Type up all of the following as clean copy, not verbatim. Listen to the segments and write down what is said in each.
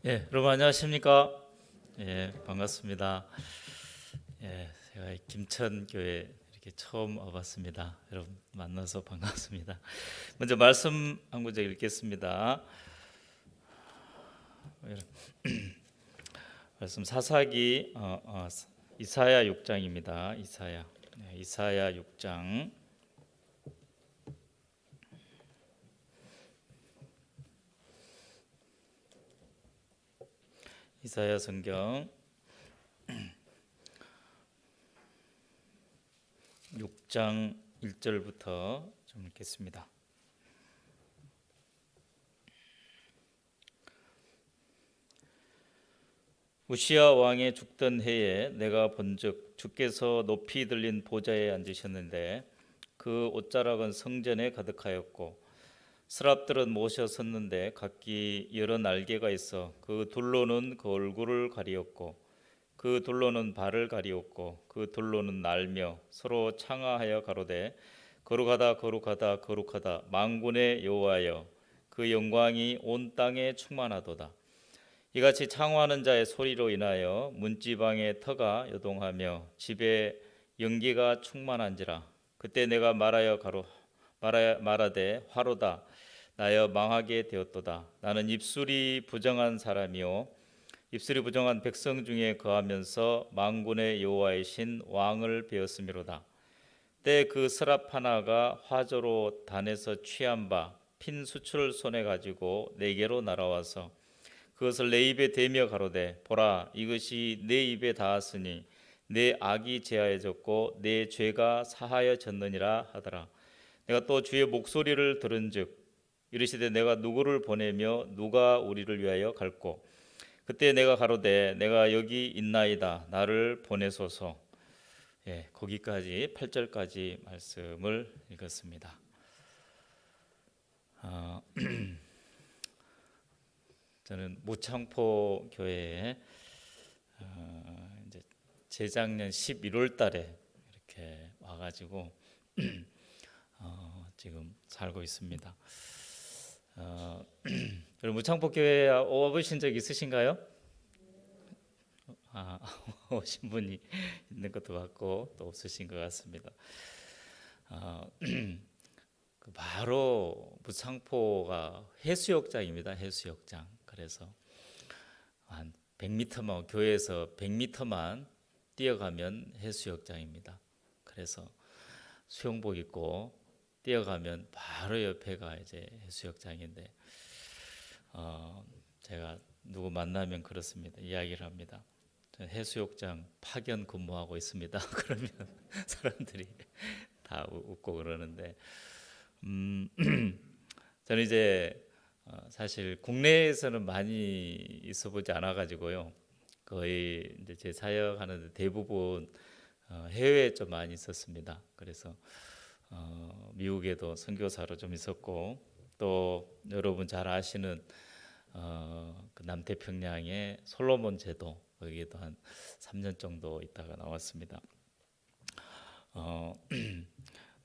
예, 여러분 안녕하십니까? 예, 반갑습니다. 예, 제가 김천 교회 이렇게 처음 와봤습니다. 여러분 만나서 반갑습니다. 먼저 말씀 한 구절 읽겠습니다. 말씀 사사기 이사야 6장입니다. 이사야 6장. 이사야 성경 6장 1절부터 좀 읽겠습니다. 우시야 왕의 죽던 해에 내가 본즉 주께서 높이 들린 보좌에 앉으셨는데 그 옷자락은 성전에 가득하였고 스랍들은 모셔 섰는데 각기 여러 날개가 있어 그 둘로는 그 얼굴을 가리었고 그 둘로는 발을 가리었고 그 둘로는 날며 서로 창하하여 가로되 거룩하다 거룩하다 거룩하다 만군의 여호와여 그 영광이 온 땅에 충만하도다. 이같이 창호하는 자의 소리로 인하여 문지방의 터가 요동하며 집에 연기가 충만한지라. 그때 내가 말하되 화로다 나여 망하게 되었도다. 나는 입술이 부정한 사람이요 입술이 부정한 백성 중에 거하면서 만군의 여호와의 신 왕을 배웠음이로다. 때 그 스랍 하나가 화조로 단에서 취한 바 핀 수출을 손에 가지고 내게로 날아와서 그것을 내 입에 대며 가로되 보라 이것이 내 입에 닿았으니 내 악이 제하여졌고 내 죄가 사하여졌느니라 하더라. 내가 또 주의 목소리를 들은즉 이르시되 내가 누구를 보내며 누가 우리를 위하여 갈꼬. 그때 내가 가로되 내가 여기 있나이다 나를 보내소서. 예, 거기까지 8절까지 말씀을 읽었습니다. 저는 무창포 교회에 이제 재작년 11월 달에 이렇게 와가지고 지금 살고 있습니다. 여러분 무창포 교회에 와보신 적 있으신가요? 오신 분이 있는 것도 같고 또 없으신 것 같습니다. 바로 무창포가 해수욕장입니다. 해수욕장. 그래서 한 100m만 교회에서 100m만 뛰어가면 해수욕장입니다. 그래서 수영복 입고 뛰어가면 바로 옆에가 이제 해수욕장인데 제가 누구 만나면 그렇습니다. 이야기를 합니다. 해수욕장 파견 근무하고 있습니다. 그러면 사람들이 다 웃고 그러는데 저는 이제 사실 국내에서는 많이 있어보지 않아가지고요. 거의 이제 제 사역하는 대부분 해외에 좀 많이 있었습니다. 그래서 미국에도 선교사로 좀 있었고 또 여러분 잘 아시는 그 남태평양의 솔로몬 제도 거기에도 한 3년 정도 있다가 나왔습니다.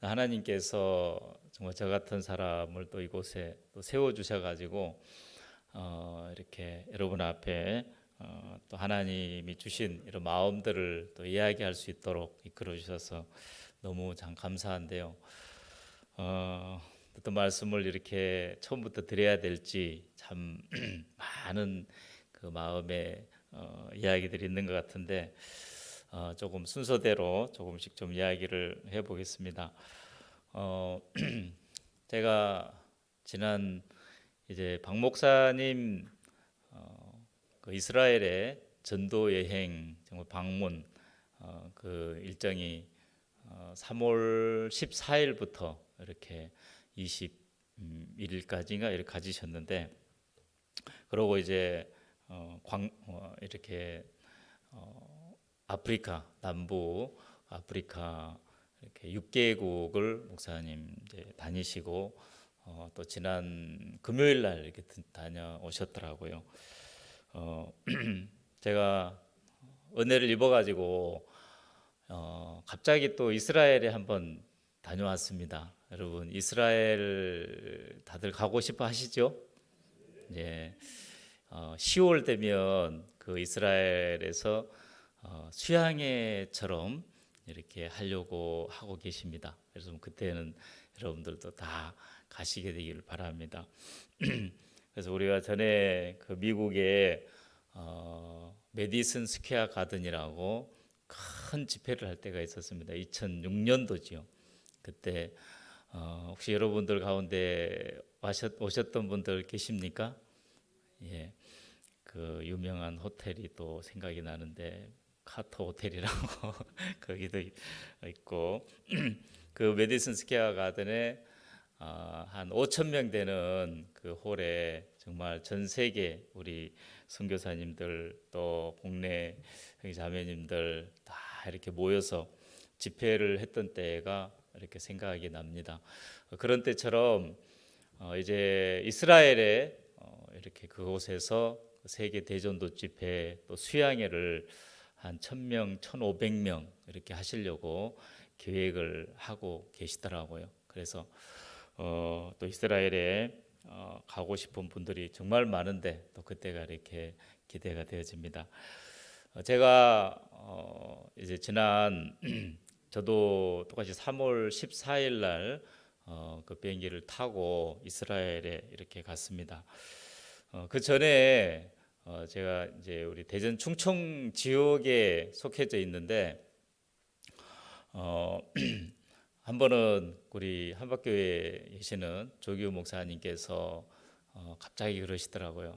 하나님께서 정말 저 같은 사람을 또 이곳에 또 세워 주셔가지고 이렇게 여러분 앞에 또 하나님이 주신 이런 마음들을 또 이야기할 수 있도록 이끌어 주셔서 너무 참 감사한데요. 어떤 말씀을 이렇게 처음부터 드려야 될지 참 많은 그 마음에 이야기들이 있는 것 같은데 조금 순서대로 조금씩 좀 이야기를 해보겠습니다. 제가 지난 이제 박 목사님 그 이스라엘의 전도 여행 정말 방문 그 일정이 3월 14일부터 이렇게 21일까지인가 이렇게 가지셨는데 그러고 이제 이렇게 아프리카 남부 아프리카 이렇게 6개국을 목사님 이제 다니시고 또 지난 금요일 날 이렇게 다녀오셨더라고요. 제가 은혜를 입어가지고 갑자기 또 이스라엘에 한번 다녀왔습니다. 여러분 이스라엘 다들 가고 싶어 하시죠? 예. 10월 되면 그 이스라엘에서 수양회처럼 이렇게 하려고 하고 계십니다. 그래서 그때는 여러분들도 다 가시게 되기를 바랍니다. 그래서 우리가 전에 그 미국의 메디슨 스퀘어 가든이라고 큰 집회를 할 때가 있었습니다. 2006년도지요. 그때 혹시 여러분들 가운데 오셨던 분들 계십니까? 예, 그 유명한 호텔이 또 생각이 나는데 카터 호텔이라고 거기도 있고 그 메디슨 스퀘어 가든에 한 5천 명 되는 그 홀에 정말 전 세계 우리 선교사님들 또 국내 형제자매님들 다 이렇게 모여서 집회를 했던 때가 이렇게 생각이 납니다. 그런 때처럼 이제 이스라엘에 이렇게 그곳에서 세계 대전도 집회 또 수양회를 한 1,000명, 1,500명 이렇게 하시려고 계획을 하고 계시더라고요. 그래서 또 이스라엘에 가고 싶은 분들이 정말 많은데 또 그때가 이렇게 기대가 되어집니다. 제가 이제 지난 저도 똑같이 3월 14일 날 그 비행기를 타고 이스라엘에 이렇게 갔습니다. 그 전에 제가 이제 우리 대전 충청 지역에 속해져 있는데 한 번은 우리 한박교회에 계시는 조규 목사님께서 갑자기 그러시더라고요.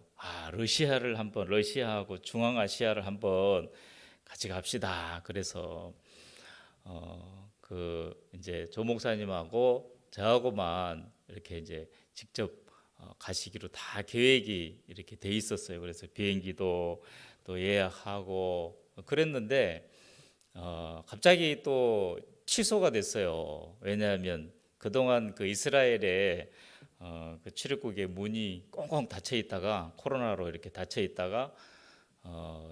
러시아하고 중앙아시아를 한번 같이 갑시다. 그래서 그 이제 조 목사님하고 저하고만 이렇게 이제 직접 가시기로 다 계획이 이렇게 돼 있었어요. 그래서 비행기도 또 예약하고 그랬는데 갑자기 또 취소가 됐어요. 왜냐하면 그동안 그 이스라엘에 그 출입국의 문이 꽁꽁 닫혀 있다가 코로나로 이렇게 닫혀 있다가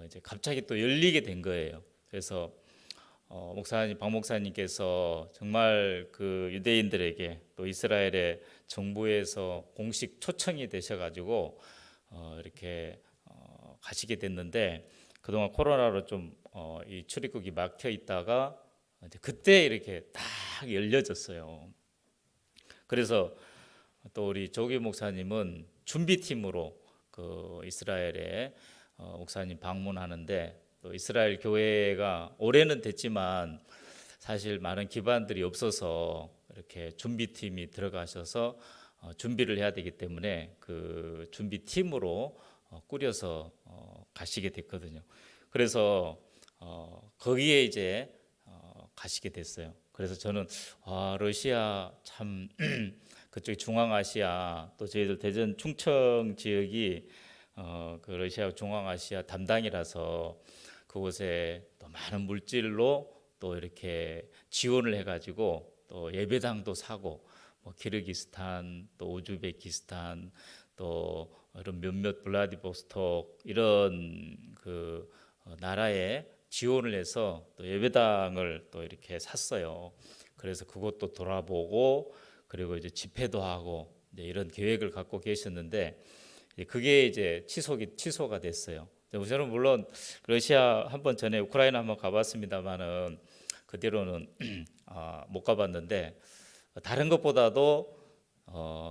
이제 갑자기 또 열리게 된 거예요. 그래서 박 목사님께서 정말 그 유대인들에게 또 이스라엘의 정부에서 공식 초청이 되셔가지고 이렇게 가시게 됐는데 그동안 코로나로 좀 이 출입국이 막혀 있다가 이제 그때 이렇게 딱 열려졌어요. 그래서 또 우리 조기 목사님은 준비팀으로 그 이스라엘에 목사님 방문하는데 또 이스라엘 교회가 올해는 됐지만 사실 많은 기반들이 없어서 이렇게 준비팀이 들어가셔서 준비를 해야 되기 때문에 그 준비팀으로 꾸려서 가시게 됐거든요. 그래서 거기에 이제 가시게 됐어요. 그래서 저는 러시아 참 그쪽 중앙아시아 또 저희들 대전 충청 지역이 그 러시아 중앙아시아 담당이라서 그곳에 또 많은 물질로 또 이렇게 지원을 해가지고 또 예배당도 사고 뭐 키르기스탄 또 우즈베키스탄 또 이런 몇몇 블라디보스톡 이런 그 나라에 지원을 해서 또 예배당을 또 이렇게 샀어요. 그래서 그것도 돌아보고 그리고 이제 집회도 하고 이제 이런 계획을 갖고 계셨는데 그게 이제 취소가 됐어요. 저는 물론 러시아 한번 전에 우크라이나 한번 가봤습니다만은 그 뒤로는 못 가봤는데 다른 것보다도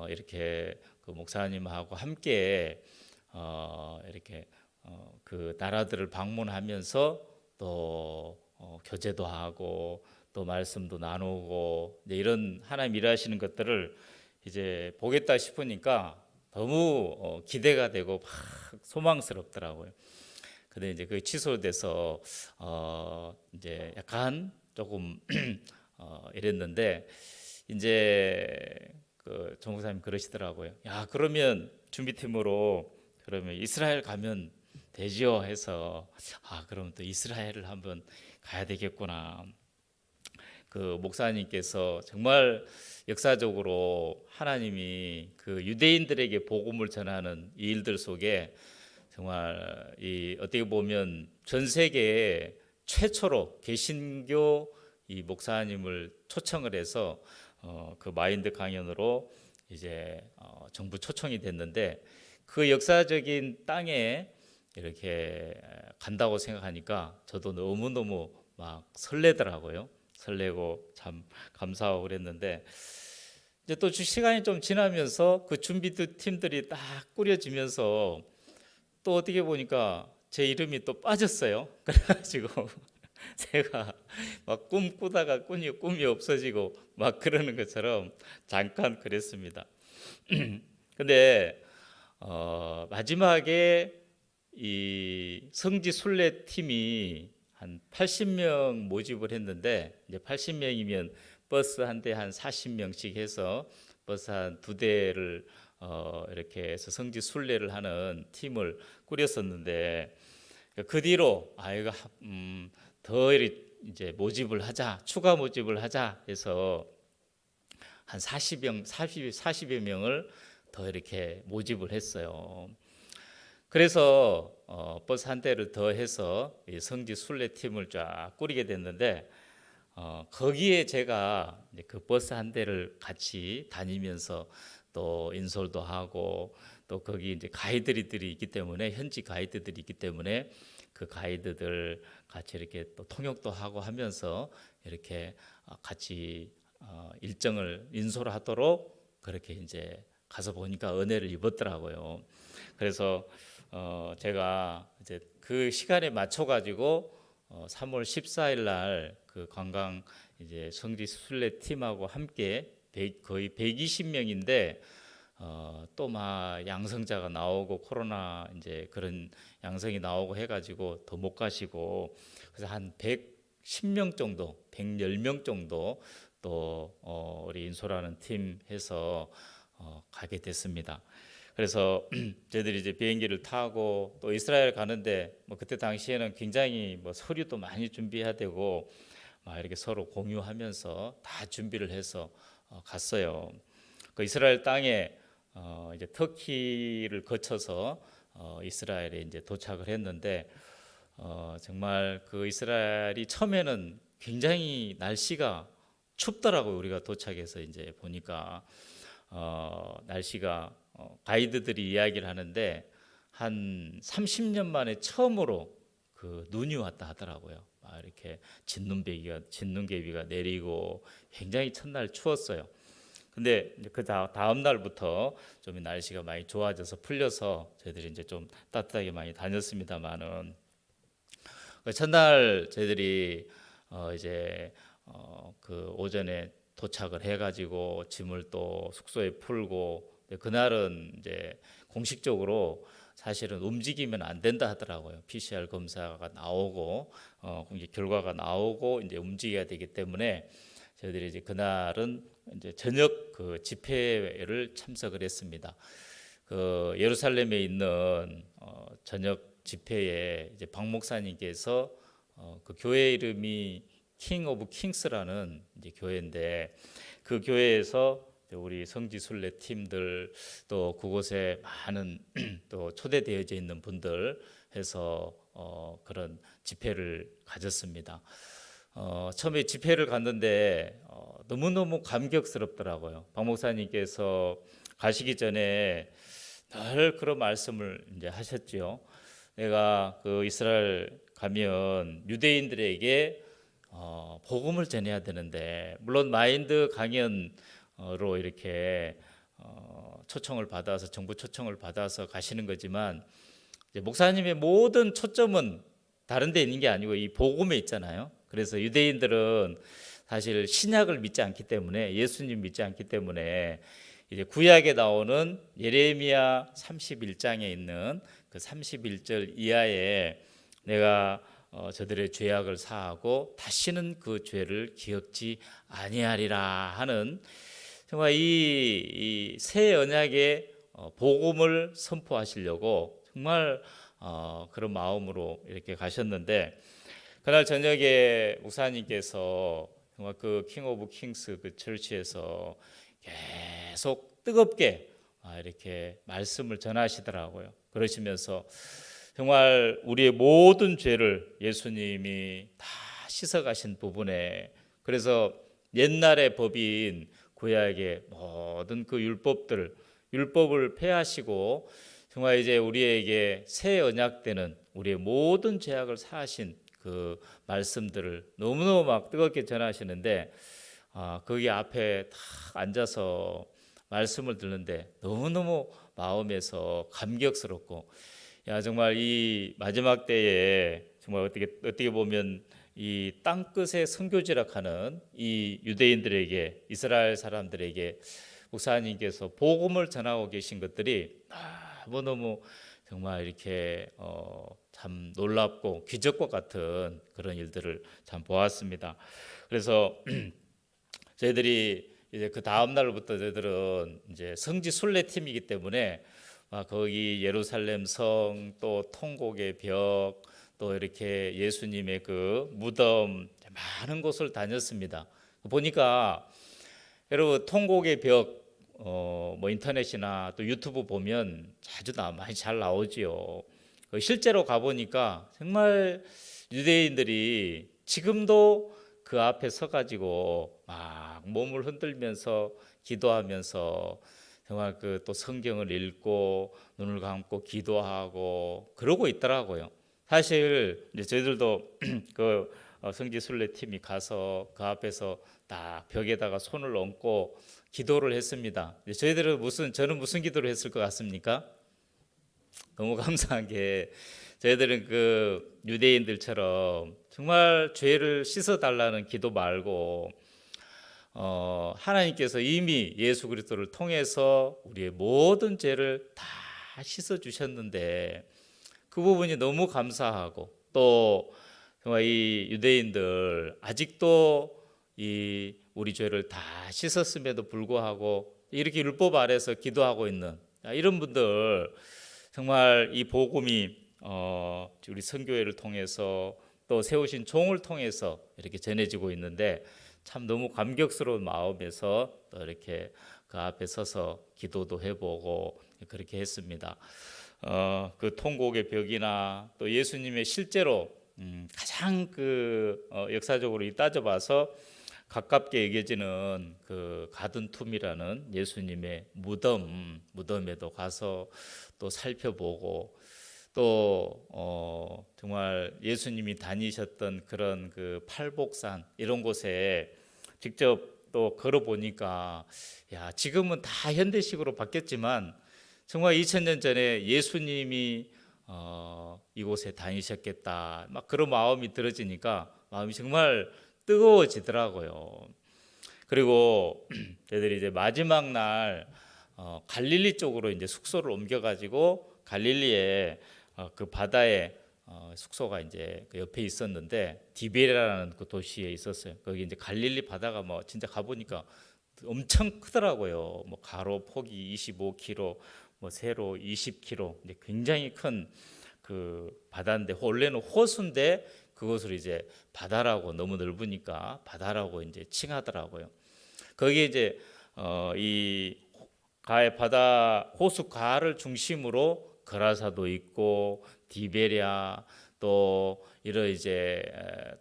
이렇게 그 목사님하고 함께 이렇게 그 나라들을 방문하면서 또 교제도 하고 또 말씀도 나누고 이런 하나님 일하시는 것들을 이제 보겠다 싶으니까 너무 기대가 되고 막 소망스럽더라고요. 근데 이제 그 취소돼서 이제 약간 조금 이랬는데 이제 그 정부사님 그러시더라고요. 야 그러면 준비팀으로 그러면 이스라엘 가면 되지요 해서 그럼 또 이스라엘을 한번 가야 되겠구나. 그 목사님께서 정말 역사적으로 하나님이 그 유대인들에게 복음을 전하는 이 일들 속에 정말 이 어떻게 보면 전 세계에 최초로 개신교 이 목사님을 초청을 해서 그 마인드 강연으로 이제 정부 초청이 됐는데 그 역사적인 땅에 이렇게 간다고 생각하니까 저도 너무너무 막 설레더라고요. 설레고 참 감사하고 그랬는데, 이제 또 시간이 좀 지나면서 그 준비 팀들이 딱 꾸려지면서 또 어떻게 보니까 제 이름이 또 빠졌어요. 그래가지고 제가 막 꿈꾸다가 꿈이 없어지고 막 그러는 것처럼 잠깐 그랬습니다. 근데 마지막에 이 성지 순례 팀이 한 80명 모집을 했는데, 이제 80명이면 버스 한 대 한 40명씩 해서 버스 한 두 대를 이렇게 해서 성지 순례를 하는 팀을 꾸렸었는데, 그 뒤로 이거 더 이제 모집을 하자, 추가 모집을 하자 해서 한 40여 명을 더 이렇게 모집을 했어요. 그래서 버스 한 대를 더 해서 이 성지 순례 팀을 쫙 꾸리게 됐는데, 거기에 제가 이제 그 버스 한 대를 같이 다니면서 또 인솔도 하고, 또 거기 이제 가이드들이 있기 때문에, 현지 가이드들이 있기 때문에 그 가이드들 같이 이렇게 또 통역도 하고 하면서 이렇게 같이 일정을 인솔하도록 그렇게 이제 가서 보니까 은혜를 입었더라고요. 그래서 제가 이제 그 시간에 맞춰 가지고 3월 14일 날 그 관광 이제 성지 순례 팀하고 함께 거의 120명인데, 또 막 양성자가 나오고 코로나 이제 그런 양성이 나오고 해가지고 더 못 가시고, 그래서 한 110명 정도, 110명 정도 또 우리 인솔하는 팀 해서 가게 됐습니다. 그래서 저희들이 이제 비행기를 타고 또 이스라엘 가는데, 뭐 그때 당시에는 굉장히 뭐 서류도 많이 준비해야 되고 막 이렇게 서로 공유하면서 다 준비를 해서 갔어요. 그 이스라엘 땅에 이제 터키를 거쳐서 이스라엘에 이제 도착을 했는데, 정말 그 이스라엘이 처음에는 굉장히 날씨가 춥더라고요. 우리가 도착해서 이제 보니까 날씨가 가이드들이 이야기를 하는데 한 30년 만에 처음으로 그 눈이 왔다 하더라고요. 막 이렇게 진눈개비가 내리고 굉장히 첫날 추웠어요. 근데 이제 그 다음 날부터 좀 날씨가 많이 좋아져서 풀려서 저희들이 이제 좀 따뜻하게 많이 다녔습니다만은, 그 첫날 저희들이 이제 그 오전에 도착을 해가지고 짐을 또 숙소에 풀고, 그날은 이제 공식적으로 사실은 움직이면 안 된다 하더라고요. PCR 검사가 나오고 이제 결과가 나오고 이제 움직여야 되기 때문에 저희들이 이제 그날은 이제 저녁 그 집회를 참석을 했습니다. 그 예루살렘에 있는 저녁 집회에 이제 박 목사님께서 그 교회 이름이 킹 오브 킹스라는 이제 교회인데, 그 교회에서 우리 성지 순례 팀들 또 그곳에 많은 또 초대되어져 있는 분들 해서 그런 집회를 가졌습니다. 처음에 집회를 갔는데 너무너무 감격스럽더라고요. 박 목사님께서 가시기 전에 늘 그런 말씀을 이제 하셨죠. 내가 그 이스라엘 가면 유대인들에게 복음을 전해야 되는데, 물론 마인드 강연으로 이렇게 초청을 받아서, 정부 초청을 받아서 가시는 거지만, 이제 목사님의 모든 초점은 다른 데 있는 게 아니고 이 복음에 있잖아요. 그래서 유대인들은 사실 신약을 믿지 않기 때문에, 예수님 믿지 않기 때문에 이제 구약에 나오는 예레미야 31장에 있는 그 31절 이하에 내가 저들의 죄악을 사하고 다시는 그 죄를 기억지 아니하리라 하는, 정말 이 새 언약의 복음을 선포하시려고 정말 그런 마음으로 이렇게 가셨는데, 그날 저녁에 목사님께서 정말 그 킹 오브 킹스 그 처치에서 계속 뜨겁게 이렇게 말씀을 전하시더라고요. 그러시면서 정말 우리의 모든 죄를 예수님이 다 씻어가신 부분에, 그래서 옛날의 법인 구약의 모든 그 율법을 폐하시고 정말 이제 우리에게 새 언약 되는 우리의 모든 죄악을 사하신 그 말씀들을 너무너무 막 뜨겁게 전하시는데, 거기 앞에 딱 앉아서 말씀을 듣는데 너무너무 마음에서 감격스럽고, 야 정말 이 마지막 때에 정말 어떻게 보면 이 땅끝의 선교지락하는 이 유대인들에게, 이스라엘 사람들에게 목사님께서 복음을 전하고 계신 것들이 너무 정말 이렇게 참 놀랍고 기적과 같은 그런 일들을 참 보았습니다. 그래서 저희들이 이제 그 다음 날부터 저희들은 이제 성지 순례 팀이기 때문에 거기 예루살렘 성, 또 통곡의 벽, 또 이렇게 예수님의 그 무덤, 많은 곳을 다녔습니다. 보니까 여러분 통곡의 벽, 뭐 인터넷이나 또 유튜브 보면 자주 많이 잘 나오지요. 실제로 가보니까 정말 유대인들이 지금도 그 앞에 서가지고 막 몸을 흔들면서 기도하면서 정말 그 또 성경을 읽고 눈을 감고 기도하고 그러고 있더라고요. 사실 이제 저희들도 그 성지 순례 팀이 가서 그 앞에서 딱 벽에다가 손을 얹고 기도를 했습니다. 저는 무슨 기도를 했을 것 같습니까? 너무 감사한 게 저희들은 그 유대인들처럼 정말 죄를 씻어달라는 기도 말고 하나님께서 이미 예수 그리스도를 통해서 우리의 모든 죄를 다 씻어 주셨는데 그 부분이 너무 감사하고, 또 정말 이 유대인들 아직도 이 우리 죄를 다 씻었음에도 불구하고 이렇게 율법 아래서 기도하고 있는 이런 분들, 정말 이 복음이 우리 선교회를 통해서 또 세우신 종을 통해서 이렇게 전해지고 있는데 참 너무 감격스러운 마음에서 또 이렇게 그 앞에 서서 기도도 해보고 그렇게 했습니다. 그 통곡의 벽이나 또 예수님의 실제로 가장 역사적으로 따져봐서 가깝게 여겨지는 그 가든 툼이라는 예수님의 무덤에도 가서 또 살펴보고, 또 정말 예수님이 다니셨던 그런 그 팔복산 이런 곳에 직접 또 걸어 보니까, 야 지금은 다 현대식으로 바뀌었지만 정말 2000년 전에 예수님이 이곳에 다니셨겠다 막 그런 마음이 들어지니까 마음이 정말 뜨거워지더라고요. 그리고 저희들이 이제 마지막 날 갈릴리 쪽으로 이제 숙소를 옮겨가지고 갈릴리에 그 바다에 숙소가 이제 그 옆에 있었는데 디베라라는 그 도시에 있었어요. 거기 이제 갈릴리 바다가 뭐 진짜 가보니까 엄청 크더라고요. 뭐 가로 폭이 25km, 뭐 세로 20km, 이제 굉장히 큰 그 바다인데 원래는 호수인데 그것을 이제 바다라고, 너무 넓으니까 바다라고 이제 칭하더라고요. 거기에 이제 이 가의 바다 호수 가를 중심으로 거라사도 있고 디베랴, 또 이런 이제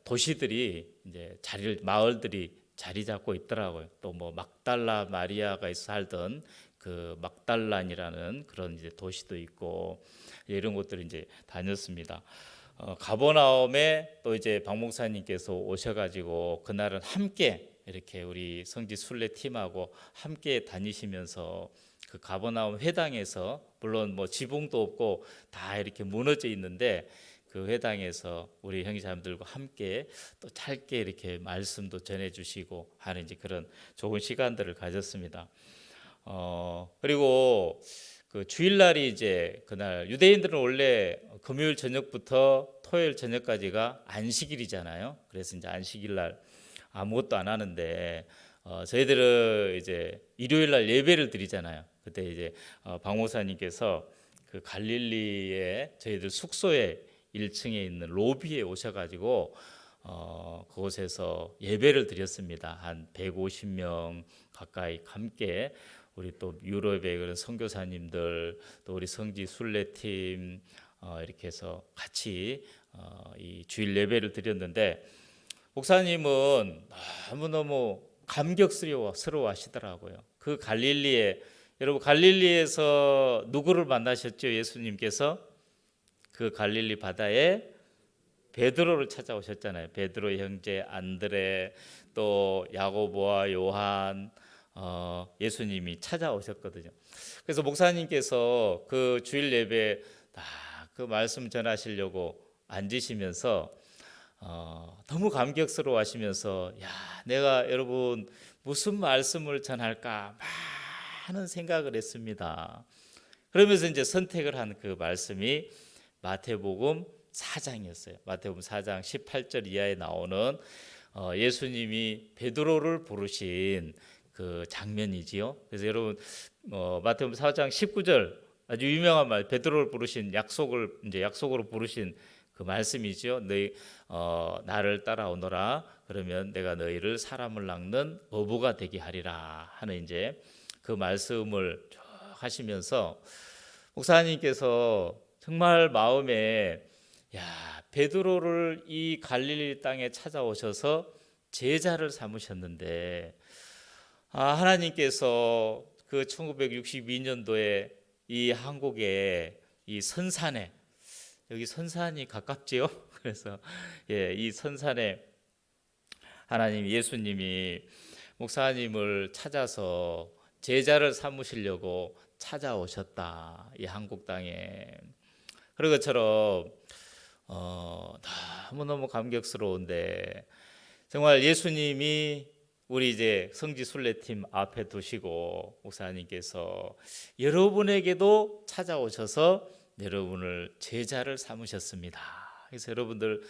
도시들이 이제 마을들이 자리 잡고 있더라고요. 또 뭐 막달라 마리아가 살던 그 막달란이라는 그런 이제 도시도 있고 이런 곳들을 이제 다녔습니다. 가버나움에 또 이제 박 목사님께서 오셔가지고 그날은 함께 이렇게 우리 성지 순례 팀하고 함께 다니시면서 그 가버나움 회당에서, 물론 뭐 지붕도 없고 다 이렇게 무너져 있는데 그 회당에서 우리 형제자매들과 함께 또 짧게 이렇게 말씀도 전해주시고 하는 이제 그런 좋은 시간들을 가졌습니다. 그리고 그 주일날이 이제 그날 유대인들은 원래 금요일 저녁부터 토요일 저녁까지가 안식일이잖아요. 그래서 이제 안식일날 아무것도 안 하는데 저희들은 이제 일요일날 예배를 드리잖아요. 그때 이제 박 목사님께서 그 갈릴리에 저희들 숙소에 1층에 있는 로비에 오셔가지고 그곳에서 예배를 드렸습니다. 한 150명 가까이 함께 우리 또 유럽의 그런 선교사님들, 또 우리 성지 순례팀 이렇게 해서 같이 이 주일 예배를 드렸는데 목사님은 너무너무 감격스러워 하시더라고요. 그 갈릴리에 여러분 갈릴리에서 누구를 만나셨죠? 예수님께서 그 갈릴리 바다에 베드로를 찾아오셨잖아요. 베드로의 형제 안드레, 또 야고보와 요한, 예수님이 찾아오셨거든요. 그래서 목사님께서 그 주일 예배 다 그 말씀 전하시려고 앉으시면서 너무 감격스러워하시면서 야, 내가 여러분 무슨 말씀을 전할까 많은 생각을 했습니다. 그러면서 이제 선택을 한 그 말씀이 마태복음 4장이었어요. 마태복음 4장 18절 이하에 나오는 예수님이 베드로를 부르신 그 장면이지요. 그래서 여러분 마태복음 4장 19절 아주 유명한 말, 베드로를 부르신 약속으로 부르신 그 말씀이죠. 너희 나를 따라오너라. 그러면 내가 너희를 사람을 낚는 어부가 되게 하리라 하는 이제 그 말씀을 쭉 하시면서 목사님께서 정말 마음에 야, 베드로를 이 갈릴리 땅에 찾아오셔서 제자를 삼으셨는데 하나님께서 그 1962년도에 이 한국의 이 선산에 여기 선산이 가깝지요. 그래서 이 선산에 하나님 예수님이 목사님을 찾아서 제자를 삼으시려고 찾아오셨다. 이 한국 땅에. 그런 것처럼 너무너무 감격스러운데 정말 예수님이 우리 이제 성지 순례팀 앞에 두시고 목사님께서 여러분에게도 찾아오셔서 여러분을 제자를 삼으셨습니다. 그래서 여러분들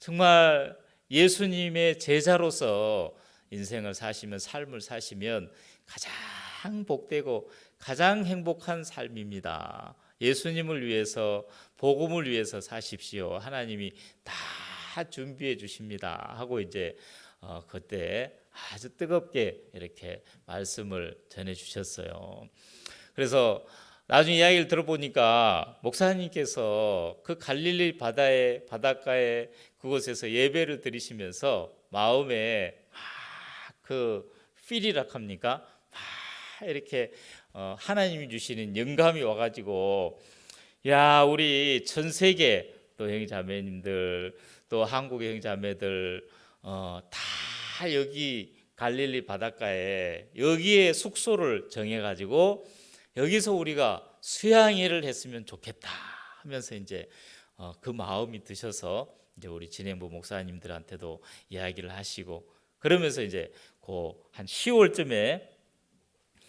정말 예수님의 제자로서 인생을 사시면 삶을 사시면 가장 복되고 가장 행복한 삶입니다. 예수님을 위해서 복음을 위해서 사십시오. 하나님이 다 준비해 주십니다. 하고 이제 그때 아주 뜨겁게 이렇게 말씀을 전해 주셨어요. 그래서 나중에 이야기를 들어보니까 목사님께서 그 갈릴리 바닷가에 그곳에서 예배를 드리시면서 마음에 그 필이라 합니까? 막 이렇게 하나님이 주시는 영감이 와가지고 야, 우리 전 세계 또 형제자매님들 또 한국의 형제자매들 다 여기 갈릴리 바닷가에 여기에 숙소를 정해가지고 여기서 우리가 수양회를 했으면 좋겠다 하면서 이제 그 마음이 드셔서 이제 우리 진행부 목사님들한테도 이야기를 하시고 그러면서 이제 그 한 10월쯤에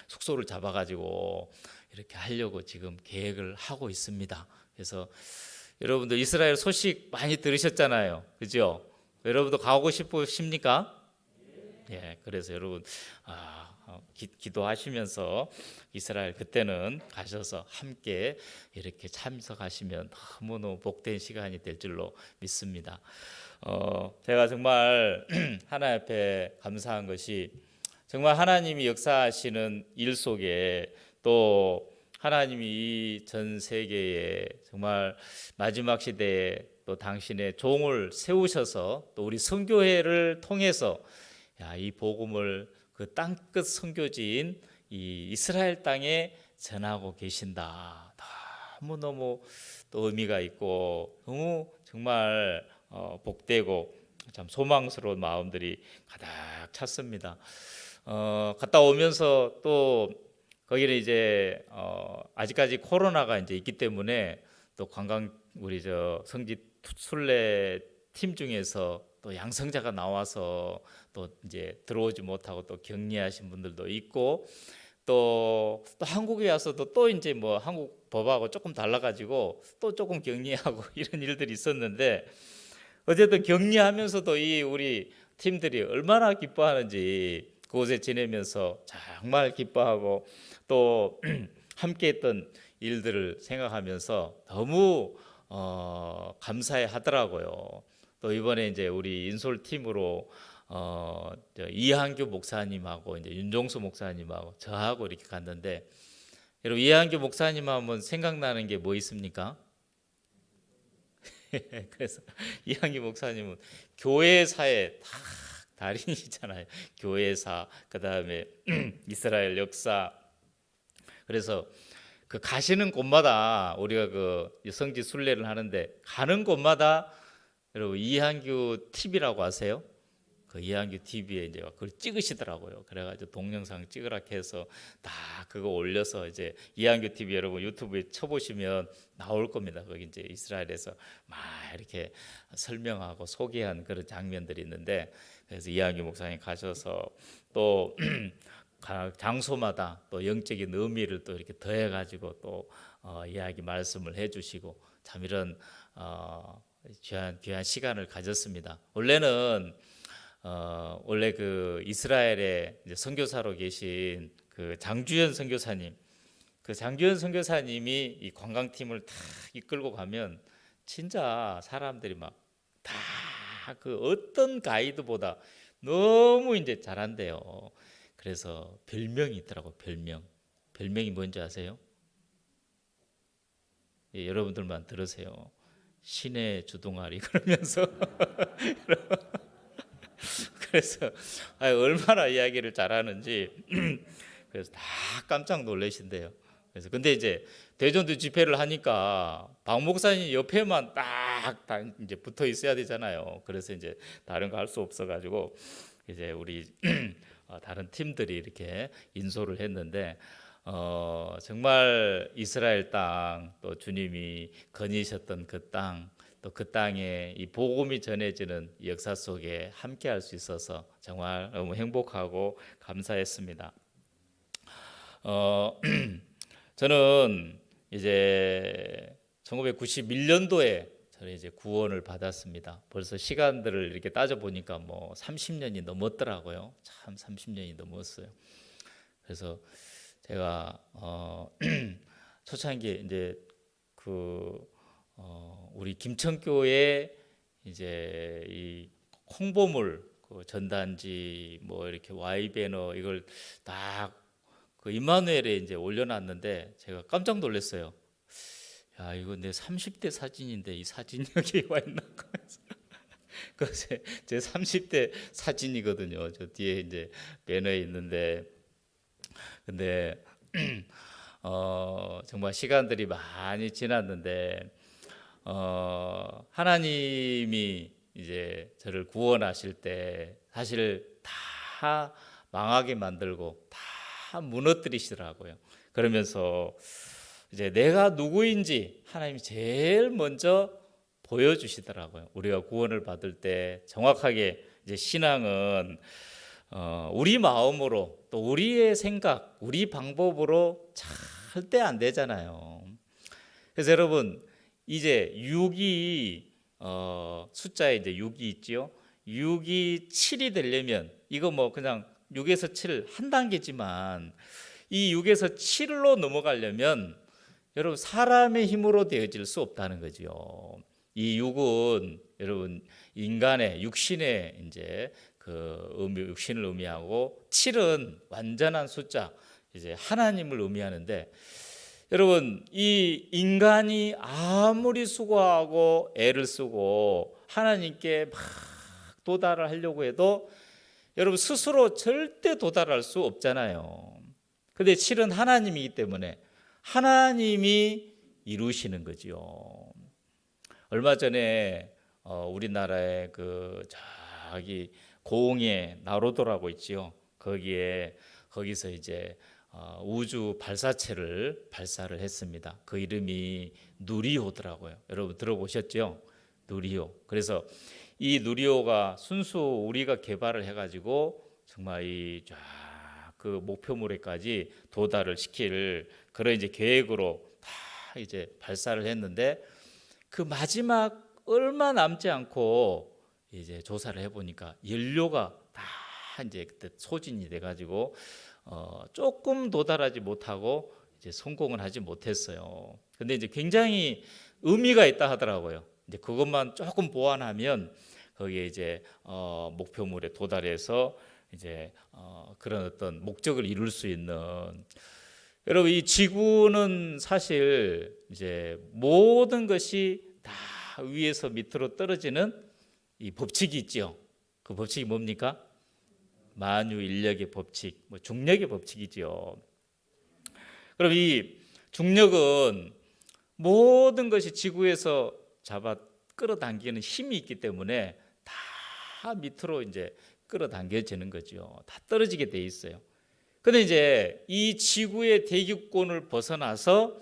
숙소를 잡아가지고 이렇게 하려고 지금 계획을 하고 있습니다. 그래서 여러분들 이스라엘 소식 많이 들으셨잖아요, 그죠? 여러분도 가고 싶으십니까? 예, 그래서 여러분 기도하시면서 이스라엘 그때는 가셔서 함께 이렇게 참석하시면 너무너무 복된 시간이 될 줄로 믿습니다. 제가 정말 하나님 앞에 감사한 것이 정말 하나님이 역사하시는 일 속에 또 하나님이 이 전 세계에 정말 마지막 시대에 또 당신의 종을 세우셔서 또 우리 선교회를 통해서 이 복음을 그 땅끝 선교지인 이 이스라엘 땅에 전하고 계신다. 너무너무 또 의미가 있고 너무 정말 복되고 참 소망스러운 마음들이 가득 찼습니다. 갔다 오면서 또 거기는 이제 아직까지 코로나가 이제 있기 때문에 또 관광 우리 성지 순례 팀 중에서 또 양성자가 나와서 또 이제 들어오지 못하고 또 격리하신 분들도 있고 또 한국에 와서도 또 이제 뭐 한국 법하고 조금 달라가지고 또 조금 격리하고 이런 일들이 있었는데 어쨌든 격리하면서도 이 우리 팀들이 얼마나 기뻐하는지 그곳에 지내면서 정말 기뻐하고 또 함께했던 일들을 생각하면서 너무 감사해 하더라고요. 또 이번에 이제 우리 인솔 팀으로 이한규 목사님하고 이제 윤종수 목사님하고 저하고 이렇게 갔는데 여러분 이한규 목사님 하면 생각나는 게 뭐 있습니까? 그래서 이한규 목사님은 교회사의 달인이잖아요. 교회사, 그 다음에 이스라엘 역사, 그래서 그 가시는 곳마다 우리가 그 성지 순례를 하는데 가는 곳마다 여러분 이한규 TV라고 아세요? 그 이한규 TV에 이제 그걸 찍으시더라고요. 그래가지고 동영상 찍으라 해서 다 그거 올려서 이제 이한규 TV 여러분 유튜브에 쳐보시면 나올 겁니다. 거기 이제 이스라엘에서 막 이렇게 설명하고 소개한 그런 장면들이 있는데, 그래서 이한규 목사님 가셔서 또 각 장소마다 또 영적인 의미를 또 이렇게 더해가지고 또 이야기 말씀을 해주시고 참 이런 귀한 시간을 가졌습니다. 원래 그 이스라엘에 이제 선교사로 계신 그 장주현 선교사님, 그 장주현 선교사님이 이 관광팀을 다 이끌고 가면 진짜 사람들이 막 다 그 어떤 가이드보다 너무 이제 잘한대요. 그래서 별명이 있더라고. 별명이 뭔지 아세요? 예, 여러분들만 들으세요. 신의 주둥아리 그러면서 그래서 얼마나 이야기를 잘하는지 그래서 다 깜짝 놀라신대요. 그래서 근데 이제 대전도 집회를 하니까 박 목사님 옆에만 딱 이제 붙어 있어야 되잖아요. 그래서 이제 다른 거 할 수 없어가지고 이제 우리 다른 팀들이 이렇게 인솔을 했는데 정말 이스라엘 땅, 또 주님이 거니셨던 그 땅, 또 그 땅에 이 복음이 전해지는 역사 속에 함께할 수 있어서 정말 너무 행복하고 감사했습니다. 저는 이제 1991년도에 저는 이제 구원을 받았습니다. 벌써 시간들을 이렇게 따져 보니까 뭐 30년이 넘었더라고요. 참 30년이 넘었어요. 그래서 제가 초창기에 이제 우리 김천교회 이제 이 홍보물 그 전단지 뭐 이렇게 Y 배너 이걸 딱 그 임마누엘에 이제 올려놨는데 제가 깜짝 놀랐어요. 야, 이거 내 30대 사진인데 이 사진이 여기 와 있나? 그래서 제 30대 사진이거든요. 저 뒤에 이제 배너에 있는데, 근데 정말 시간들이 많이 지났는데 하나님이 이제 저를 구원하실 때 사실 다 망하게 만들고 다 무너뜨리시더라고요. 그러면서 이제 내가 누구인지 하나님이 제일 먼저 보여주시더라고요. 우리가 구원을 받을 때 정확하게 이제 신앙은 우리 마음으로 또 우리의 생각, 우리 방법으로 절대 안 되잖아요. 그래서 여러분 이제 6이 숫자에 이제 6이 있지요. 6이 7이 되려면 이거 뭐 그냥 6에서 7 한 단계지만 이 6에서 7로 넘어가려면 여러분 사람의 힘으로 되어질 수 없다는 거죠. 이 6은 여러분 인간의 육신의 이제 육신을 의미하고 7은 완전한 숫자 이제 하나님을 의미하는데 여러분 이 인간이 아무리 수고하고 애를 쓰고 하나님께 막 도달을 하려고 해도 여러분 스스로 절대 도달할 수 없잖아요. 근데 7은 하나님이기 때문에 하나님이 이루시는 거지요. 얼마 전에 우리나라에 저기 고흥에 나로도라고 있지요. 거기서 이제 우주 발사체를 발사를 했습니다. 그 이름이 누리호더라고요. 여러분 들어보셨죠? 누리호. 그래서 이 누리호가 순수 우리가 개발을 해가지고 정말 이 쫙 그 목표물에까지 도달을 시킬 그런 이제 계획으로 다 이제 발사를 했는데 그 마지막 얼마 남지 않고 이제 조사를 해보니까 연료가 다 이제 그때 소진이 돼가지고 조금 도달하지 못하고 이제 성공을 하지 못했어요. 근데 이제 굉장히 의미가 있다 하더라고요. 이제 그것만 조금 보완하면 거기에 이제 목표물에 도달해서 이제 그런 어떤 목적을 이룰 수 있는 여러분 이 지구는 사실 이제 모든 것이 다 위에서 밑으로 떨어지는 이 법칙이 있죠. 그 법칙이 뭡니까? 만유인력의 법칙, 뭐 중력의 법칙이죠. 그럼 이 중력은 모든 것이 지구에서 잡아 끌어당기는 힘이 있기 때문에 다 밑으로 이제 끌어당겨지는 거죠. 다 떨어지게 돼 있어요. 근데 이제 이 지구의 대기권을 벗어나서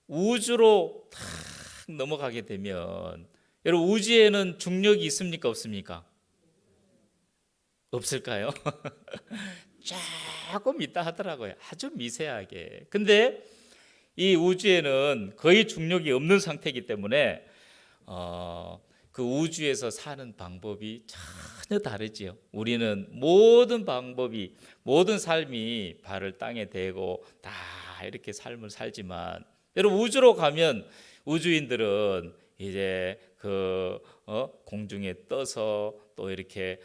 우주로 탁 넘어가게 되면, 여러분 우주에는 중력이 있습니까 없습니까? 없을까요? 조금 있다 하더라고요. 아주 미세하게. 근데 이 우주에는 거의 중력이 없는 상태이기 때문에 그 우주에서 사는 방법이 전혀 다르지요. 우리는 모든 방법이, 모든 삶이 발을 땅에 대고 다 이렇게 삶을 살지만, 여러분 우주로 가면 우주인들은 이제 그 공중에 떠서 또 이렇게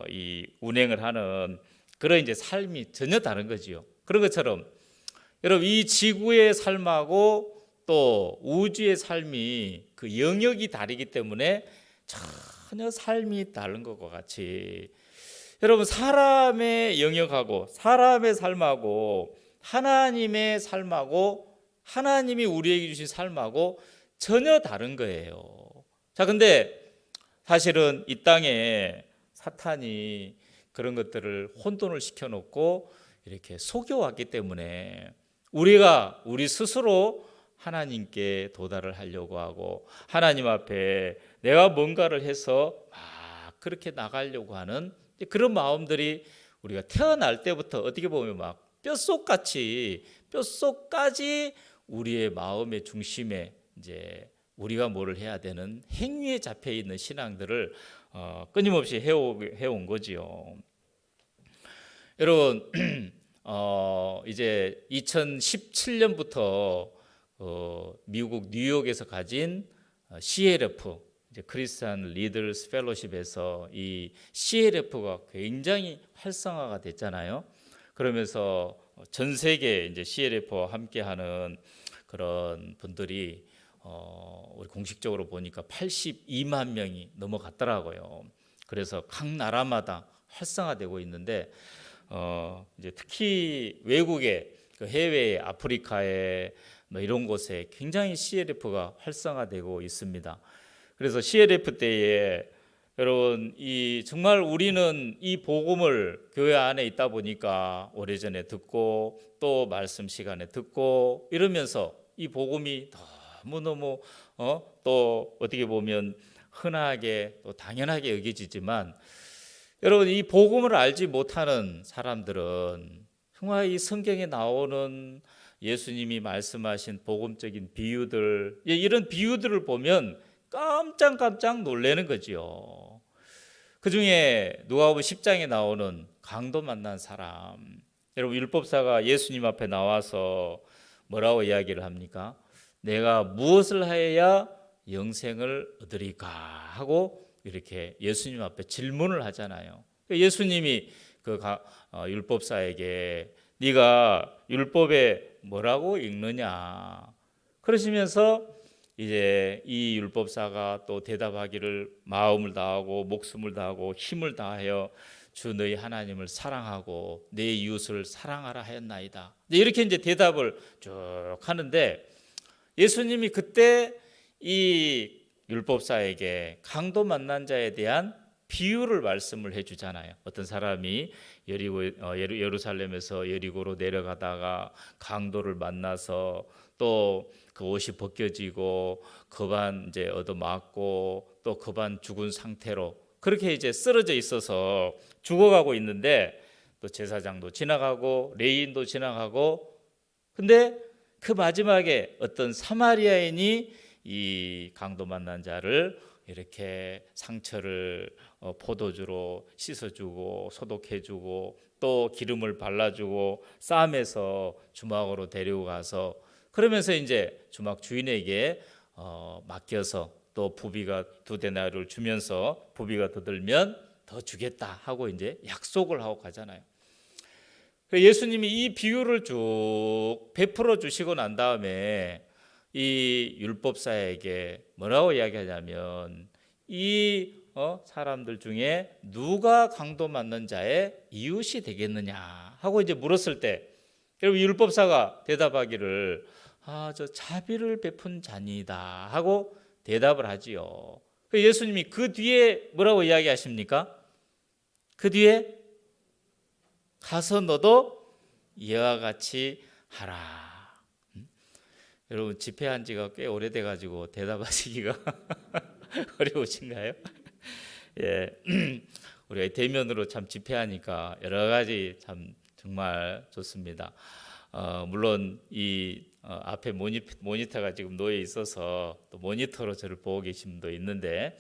이 운행을 하는 그런 이제 삶이 전혀 다른 거지요. 그런 것처럼 여러분 이 지구의 삶하고 또 우주의 삶이 그 영역이 다르기 때문에 전혀 삶이 다른 것과 같이, 여러분 사람의 영역하고 사람의 삶하고 하나님의 삶하고 하나님이 우리에게 주신 삶하고 전혀 다른 거예요. 자, 근데 사실은 이 땅에 사탄이 그런 것들을 혼돈을 시켜놓고 이렇게 속여왔기 때문에 우리가 우리 스스로 하나님께 도달을 하려고 하고 하나님 앞에 내가 뭔가를 해서 막 그렇게 나가려고 하는 그런 마음들이 우리가 태어날 때부터 어떻게 보면 막 뼛속까지 우리의 마음의 중심에 이제 우리가 뭐를 해야 되는 행위에 잡혀 있는 신앙들을 끊임없이 해온 거지요. 여러분 이제 2017년부터 미국 뉴욕에서 가진 CLF, 이제 크리스찬 리더스 펠로십에서 이 CLF가 굉장히 활성화가 됐잖아요. 그러면서 전 세계 이제 CLF와 함께하는 그런 분들이 우리 공식적으로 보니까 82만 명이 넘어갔더라고요. 그래서 각 나라마다 활성화되고 있는데 이제 특히 외국에 그 해외에 아프리카에 뭐 이런 곳에 굉장히 CLF가 활성화되고 있습니다. 그래서 CLF 때에 여러분 이 정말 우리는 이 복음을 교회 안에 있다 보니까 오래전에 듣고 또 말씀 시간에 듣고 이러면서 이 복음이 너무너무 또 어떻게 보면 흔하게 또 당연하게 여겨지지만, 여러분 이 복음을 알지 못하는 사람들은 정말 이 성경에 나오는 예수님이 말씀하신 복음적인 비유들, 이런 비유들을 보면 깜짝 놀라는 거지요. 그 중에 누가복음 10장에 나오는 강도 만난 사람, 여러분 율법사가 예수님 앞에 나와서 뭐라고 이야기를 합니까? 내가 무엇을 하여야 영생을 얻으리까 하고 이렇게 예수님 앞에 질문을 하잖아요. 예수님이 그 율법사에게 네가 율법에 뭐라고 읽느냐 그러시면서 이제 이 율법사가 또 대답하기를 마음을 다하고 목숨을 다하고 힘을 다하여 주 너희 하나님을 사랑하고 내 이웃을 사랑하라 하였나이다. 이렇게 이제 대답을 쭉 하는데, 예수님이 그때 이 율법사에게 강도 만난 자에 대한 비유를 말씀을 해주잖아요. 어떤 사람이 예루살렘에서 여리고로 내려가다가 강도를 만나서 또 그 옷이 벗겨지고 거반 이제 얻어맞고 또 거반 죽은 상태로 그렇게 이제 쓰러져 있어서 죽어가고 있는데, 또 제사장도 지나가고 레위인도 지나가고, 근데 그 마지막에 어떤 사마리아인이 이 강도 만난 자를 이렇게 상처를 포도주로 씻어주고 소독해주고 또 기름을 발라주고 쌈에서 주막으로 데리고 가서, 그러면서 이제 주막 주인에게 맡겨서 또 부비가 2데나리를 주면서 부비가 더 들면 더 주겠다 하고 이제 약속을 하고 가잖아요. 예수님이 이 비유를 쭉 베풀어 주시고 난 다음에 이 율법사에게 뭐라고 이야기하냐면, 이 사람들 중에 누가 강도 맞는 자의 이웃이 되겠느냐 하고 이제 물었을 때, 여러분 율법사가 대답하기를 저 자비를 베푼 자니다 하고 대답을 하지요. 예수님이 그 뒤에 뭐라고 이야기하십니까? 그 뒤에 가서 너도 이와 같이 하라. 여러분 집회한 지가 꽤 오래돼 가지고 대답하시기가 어려우신가요? 예, 우리가 대면으로 참 집회하니까 여러 가지 참 정말 좋습니다. 물론 이 앞에 모니터가 지금 놓여 있어서 또 모니터로 저를 보고 계신 분도 있는데,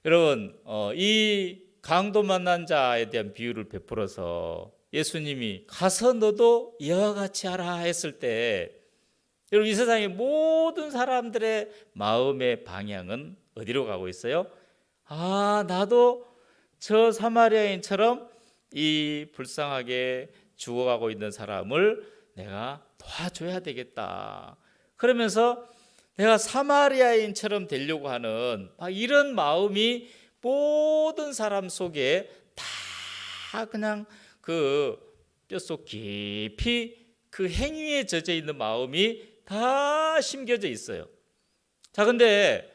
여러분 이 강도 만난 자에 대한 비유를 베풀어서 예수님이 가서 너도 이와 같이 하라 했을 때, 여러분 이 세상의 모든 사람들의 마음의 방향은 어디로 가고 있어요? 나도 저 사마리아인처럼 이 불쌍하게 죽어가고 있는 사람을 내가 도와줘야 되겠다. 그러면서 내가 사마리아인처럼 되려고 하는 이런 마음이 모든 사람 속에 다 그냥 그 뼛속 깊이 그 행위에 젖어 있는 마음이 다 심겨져 있어요. 자, 근데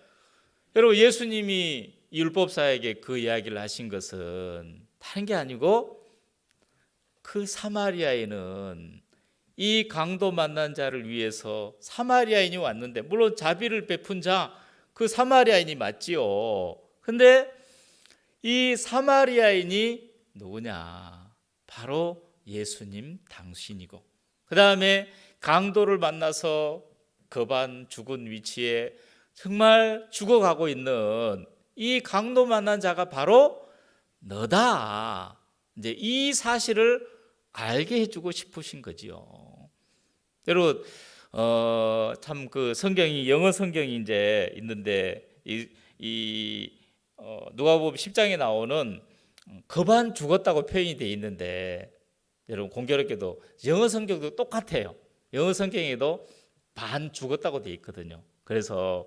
여러분 예수님이 율법사에게 그 이야기를 하신 것은 다른 게 아니고, 그 사마리아인은 이 강도 만난 자를 위해서 사마리아인이 왔는데, 물론 자비를 베푼 자 그 사마리아인이 맞지요. 근데 이 사마리아인이 누구냐? 바로 예수님 당신이고, 그 다음에 강도를 만나서 거반 죽은 위치에 정말 죽어가고 있는 이 강도 만난 자가 바로 너다. 이제 이 사실을 알게 해주고 싶으신 거지요. 여러분 참 그 성경이 영어 성경이 이제 있는데 누가복음 10장에 나오는 거반 죽었다고 표현이 되어 있는데, 여러분 공교롭게도 영어 성경도 똑같아요. 영어 성경에도 반 죽었다고 되어 있거든요. 그래서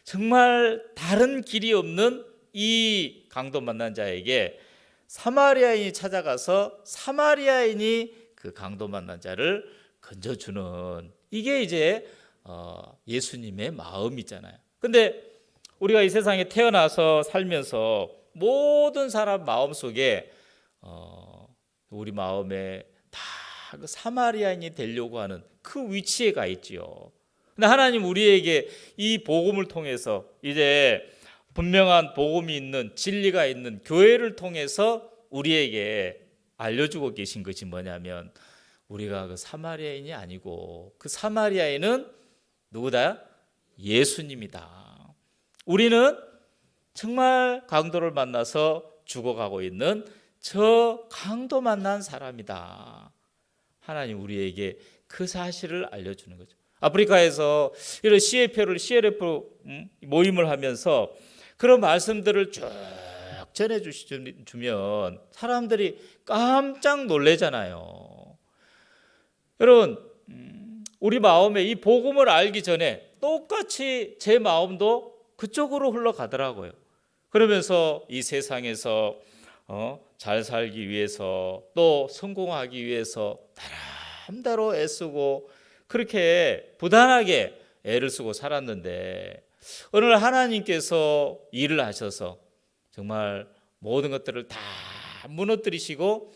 정말 다른 길이 없는 이 강도 만난 자에게 사마리아인이 찾아가서 사마리아인이 그 강도 만난 자를 건져주는, 이게 이제 예수님의 마음이잖아요. 근데 우리가 이 세상에 태어나서 살면서 모든 사람 마음속에 우리 마음에 다 그 사마리아인이 되려고 하는 그 위치에 가 있지요. 근데 하나님 우리에게 이 복음을 통해서 이제 분명한 복음이 있는, 진리가 있는 교회를 통해서 우리에게 알려주고 계신 것이 뭐냐면, 우리가 그 사마리아인이 아니고 그 사마리아인은 누구다? 예수님이다. 우리는 정말 강도를 만나서 죽어가고 있는 저 강도 만난 사람이다. 하나님 우리에게 그 사실을 알려주는 거죠. 아프리카에서 이런 CLF 모임을 하면서 그런 말씀들을 쭉 전해주면 사람들이 깜짝 놀래잖아요. 여러분 우리 마음에 이 복음을 알기 전에 똑같이 제 마음도 그쪽으로 흘러가더라고요. 그러면서 이 세상에서 잘 살기 위해서, 또 성공하기 위해서 나름대로 애쓰고 그렇게 부단하게 애를 쓰고 살았는데, 어느 날 하나님께서 일을 하셔서 정말 모든 것들을 다 무너뜨리시고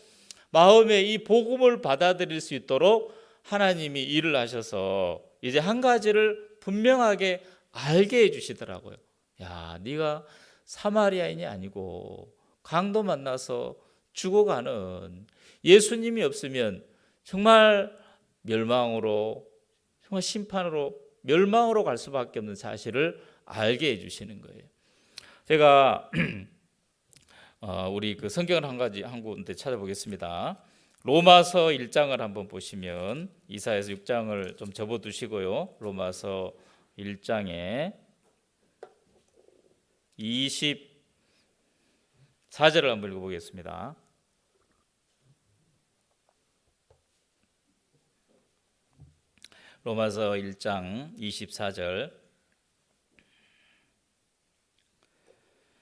마음에 이 복음을 받아들일 수 있도록 하나님이 일을 하셔서 이제 한 가지를 분명하게 알게 해주시더라고요. 야, 네가 사마리아인이 아니고 강도 만나서 죽어가는, 예수님이 없으면 정말 멸망으로, 정말 심판으로, 멸망으로 갈 수밖에 없는 사실을 알게 해주시는 거예요. 제가 우리 그 성경을 한 군데 찾아보겠습니다. 로마서 1장을 한번 보시면, 이사야서 6장을 좀 접어두시고요. 로마서 1장에 24절을 한번 읽어보겠습니다. 로마서 1장 24절.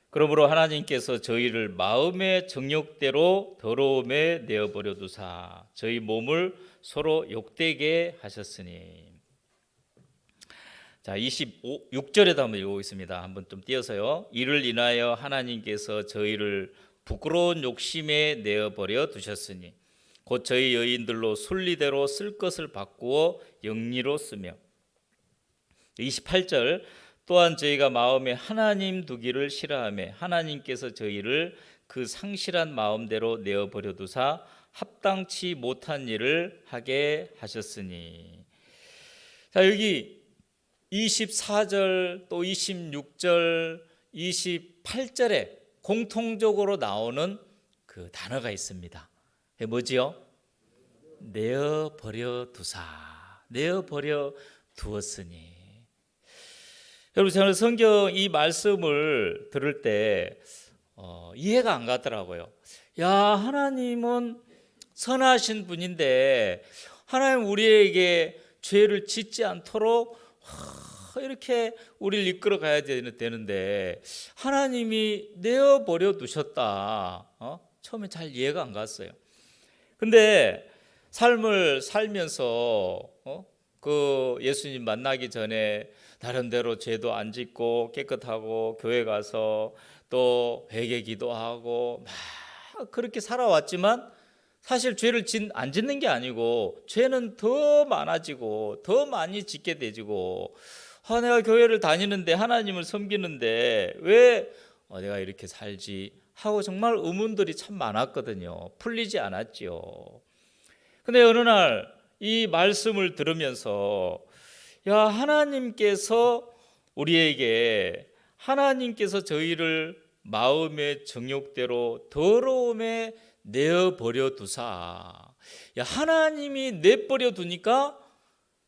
그러므로 하나님께서 저희를 마음의 정욕대로 더러움에 내어버려 두사 저희 몸을 서로 욕되게 하셨으니. 자, 26절에도 한번 읽어보겠습니다. 한번 좀 띄어서요. 이를 인하여 하나님께서 저희를 부끄러운 욕심에 내어버려 두셨으니 곧 저희 여인들로 순리대로 쓸 것을 바꾸어 영리로 쓰며. 28절 또한 저희가 마음에 하나님 두기를 싫어하며 하나님께서 저희를 그 상실한 마음대로 내어버려 두사 합당치 못한 일을 하게 하셨으니. 자, 여기 24절 또 26절 28절에 공통적으로 나오는 그 단어가 있습니다. 그게 뭐지요? 내어버려 두사, 내어버려 두었으니. 여러분, 저는 성경 이 말씀을 들을 때 이해가 안 가더라고요. 야, 하나님은 선하신 분인데 하나님 우리에게 죄를 짓지 않도록 이렇게 우리를 이끌어 가야 되는데 하나님이 내어버려 두셨다. 처음에 잘 이해가 안 갔어요. 근데 삶을 살면서 그 예수님 만나기 전에 나름대로 죄도 안 짓고 깨끗하고 교회 가서 또 회개 기도하고 막 그렇게 살아왔지만 사실 죄를 안 짓는 게 아니고 죄는 더 많아지고 더 많이 짓게 되지고 내가 교회를 다니는데 하나님을 섬기는데 왜 내가 이렇게 살지 하고 정말 의문들이 참 많았거든요. 풀리지 않았지요. 근데 어느 날 이 말씀을 들으면서 야, 하나님께서 우리에게 하나님께서 저희를 마음의 정욕대로 더러움에 내어버려 두사. 야, 하나님이 내버려 두니까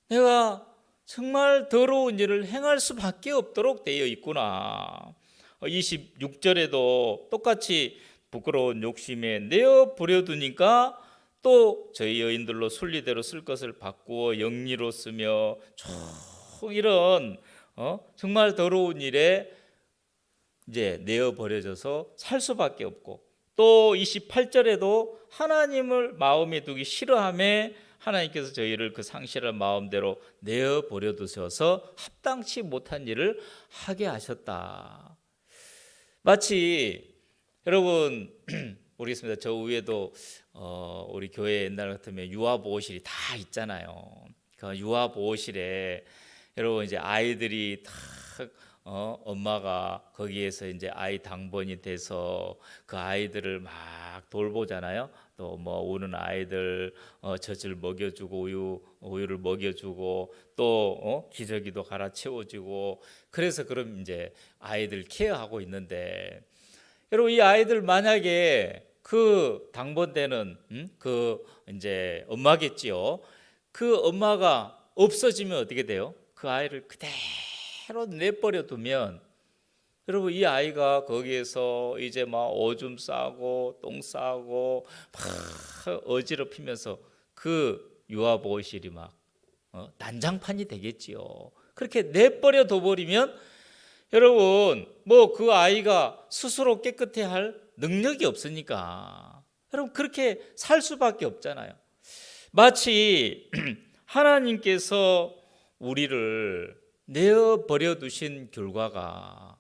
내가 정말 더러운 일을 행할 수밖에 없도록 되어 있구나. 26절에도 똑같이 부끄러운 욕심에 내어버려 두니까 또 저희 여인들로 순리대로 쓸 것을 바꾸어 영리로 쓰며 이런 정말 더러운 일에 이제 내어버려져서 살 수밖에 없고, 또 28절에도 하나님을 마음에 두기 싫어하며 하나님께서 저희를 그 상실한 마음대로 내어버려 두셔서 합당치 못한 일을 하게 하셨다. 마치 여러분 모르겠습니다. 저 위에도 우리 교회 옛날 같으면 유아보호실이 다 있잖아요. 그 유아보호실에 여러분 이제 아이들이 다 엄마가 거기에서 이제 아이 당번이 돼서 그 아이들을 막 돌보잖아요. 또 뭐 우는 아이들 젖을 먹여주고 우유를 먹여주고 또 기저귀도 갈아 채워주고, 그래서 그럼 이제 아이들 케어하고 있는데 여러분 이 아이들 만약에 그 당번되는 그 이제 엄마겠지요. 그 엄마가 없어지면 어떻게 돼요? 그 아이를 그대로 내버려 두면 여러분 이 아이가 거기에서 이제 막 오줌 싸고 똥 싸고 막 어지럽히면서 그 유아보호실이 막 난장판이 되겠지요. 그렇게 내버려 둬버리면 여러분 뭐 그 아이가 스스로 깨끗해 할 능력이 없으니까 여러분 그렇게 살 수밖에 없잖아요. 마치 하나님께서 우리를 내어버려 두신 결과가,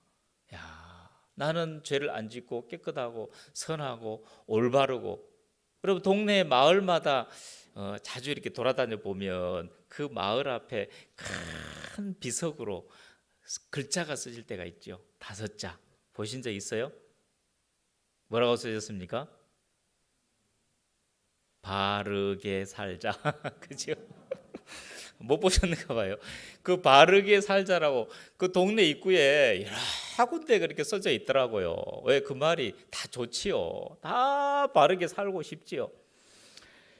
야, 나는 죄를 안 짓고 깨끗하고 선하고 올바르고, 여러분 동네 마을마다 자주 이렇게 돌아다녀 보면 그 마을 앞에 큰 비석으로 글자가 쓰질 때가 있죠. 5자 보신 적 있어요? 뭐라고 쓰셨습니까? 바르게 살자. 그죠? 못 보셨는가 봐요. 그 바르게 살자라고 그 동네 입구에 여러 군데 그렇게 써져 있더라고요. 왜? 그 말이 다 좋지요. 다 바르게 살고 싶지요.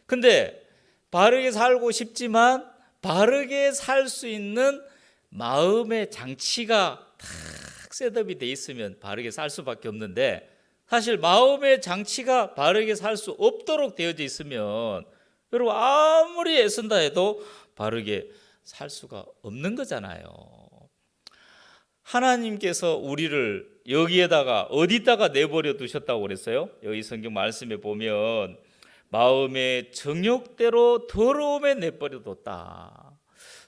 근데 바르게 살고 싶지만 바르게 살 수 있는 마음의 장치가 탁 셋업이 돼 있으면 바르게 살 수밖에 없는데, 사실 마음의 장치가 바르게 살 수 없도록 되어져 있으면 여러분 아무리 애쓴다 해도 바르게 살 수가 없는 거잖아요. 하나님께서 우리를 여기에다가 어디다가 내버려 두셨다고 그랬어요? 여기 성경 말씀에 보면 마음의 정욕대로 더러움에 내버려뒀다.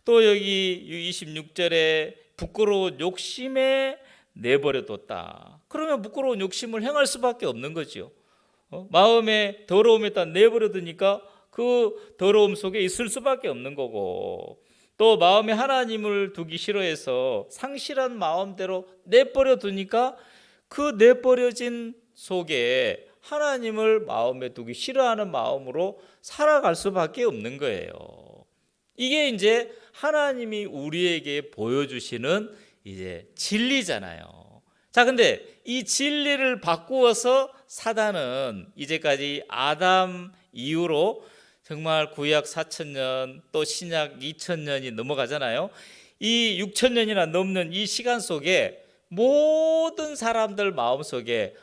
또 여기 26절에 부끄러운 욕심에 내버려뒀다. 그러면 부끄러운 욕심을 행할 수밖에 없는 거죠. 마음의 더러움에다 내버려두니까 그 더러움 속에 있을 수밖에 없는 거고, 또 마음에 하나님을 두기 싫어해서 상실한 마음대로 내버려두니까 그 내버려진 속에 하나님을 마음에 두기 싫어하는 마음으로 살아갈 수밖에 없는 거예요. 이게 이제 하나님이 우리에게 보여주시는 이제 진리잖아요. 자, 근데 이 진리를 바꾸어서 사단은 이제까지 아담 이후로 정말 구약 4,000년 또 신약 2,000년이 넘어가잖아요. 이 6,000년이나 넘는 이 시간 속에 모든 사람들 마음속에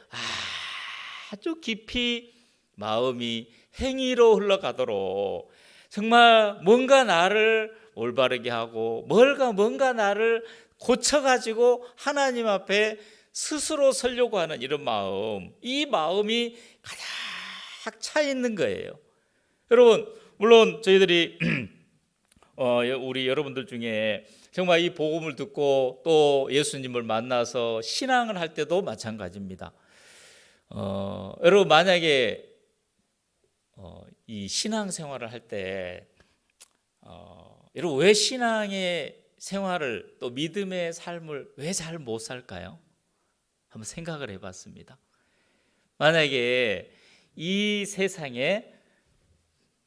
아주 깊이 마음이 행위로 흘러가도록 정말 뭔가 나를 올바르게 하고 뭔가 나를 고쳐가지고 하나님 앞에 스스로 서려고 하는 이런 마음, 이 마음이 가득 차 있는 거예요. 여러분, 물론 저희들이 우리 여러분들 중에 정말 이 복음을 듣고 또 예수님을 만나서 신앙을 할 때도 마찬가지입니다. 여러분, 만약에 이 신앙생활을 할 때 여러분 왜 신앙의 생활을 또 믿음의 삶을 왜 잘 못 살까요? 한번 생각을 해봤습니다. 만약에 이 세상에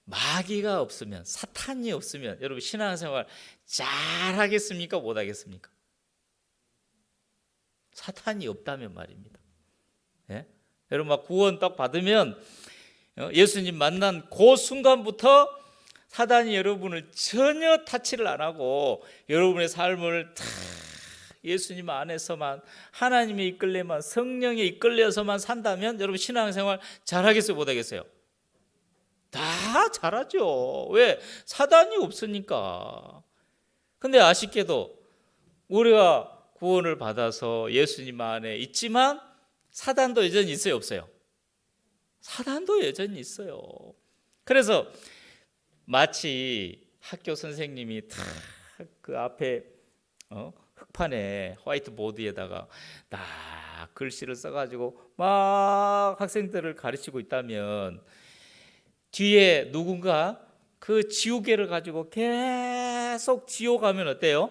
마귀가 없으면, 사탄이 없으면 여러분 신앙생활 잘 하겠습니까? 못 하겠습니까? 사탄이 없다면 말입니다. 예? 여러분 막 구원 딱 받으면 예수님 만난 그 순간부터 사단이 여러분을 전혀 타치를 안 하고 여러분의 삶을 다 예수님 안에서만, 하나님의 이끌림만, 성령에 이끌려서만 산다면 여러분 신앙생활 잘하겠어요? 못하겠어요? 다 잘하죠. 왜? 사단이 없으니까. 근데 아쉽게도 우리가 구원을 받아서 예수님 안에 있지만 사단도 여전히 있어요? 없어요? 사단도 여전히 있어요. 그래서 마치 학교 선생님이 다 그 앞에 흑판에 화이트보드에다가 딱 글씨를 써가지고 막 학생들을 가르치고 있다면 뒤에 누군가 그 지우개를 가지고 계속 지워가면 어때요?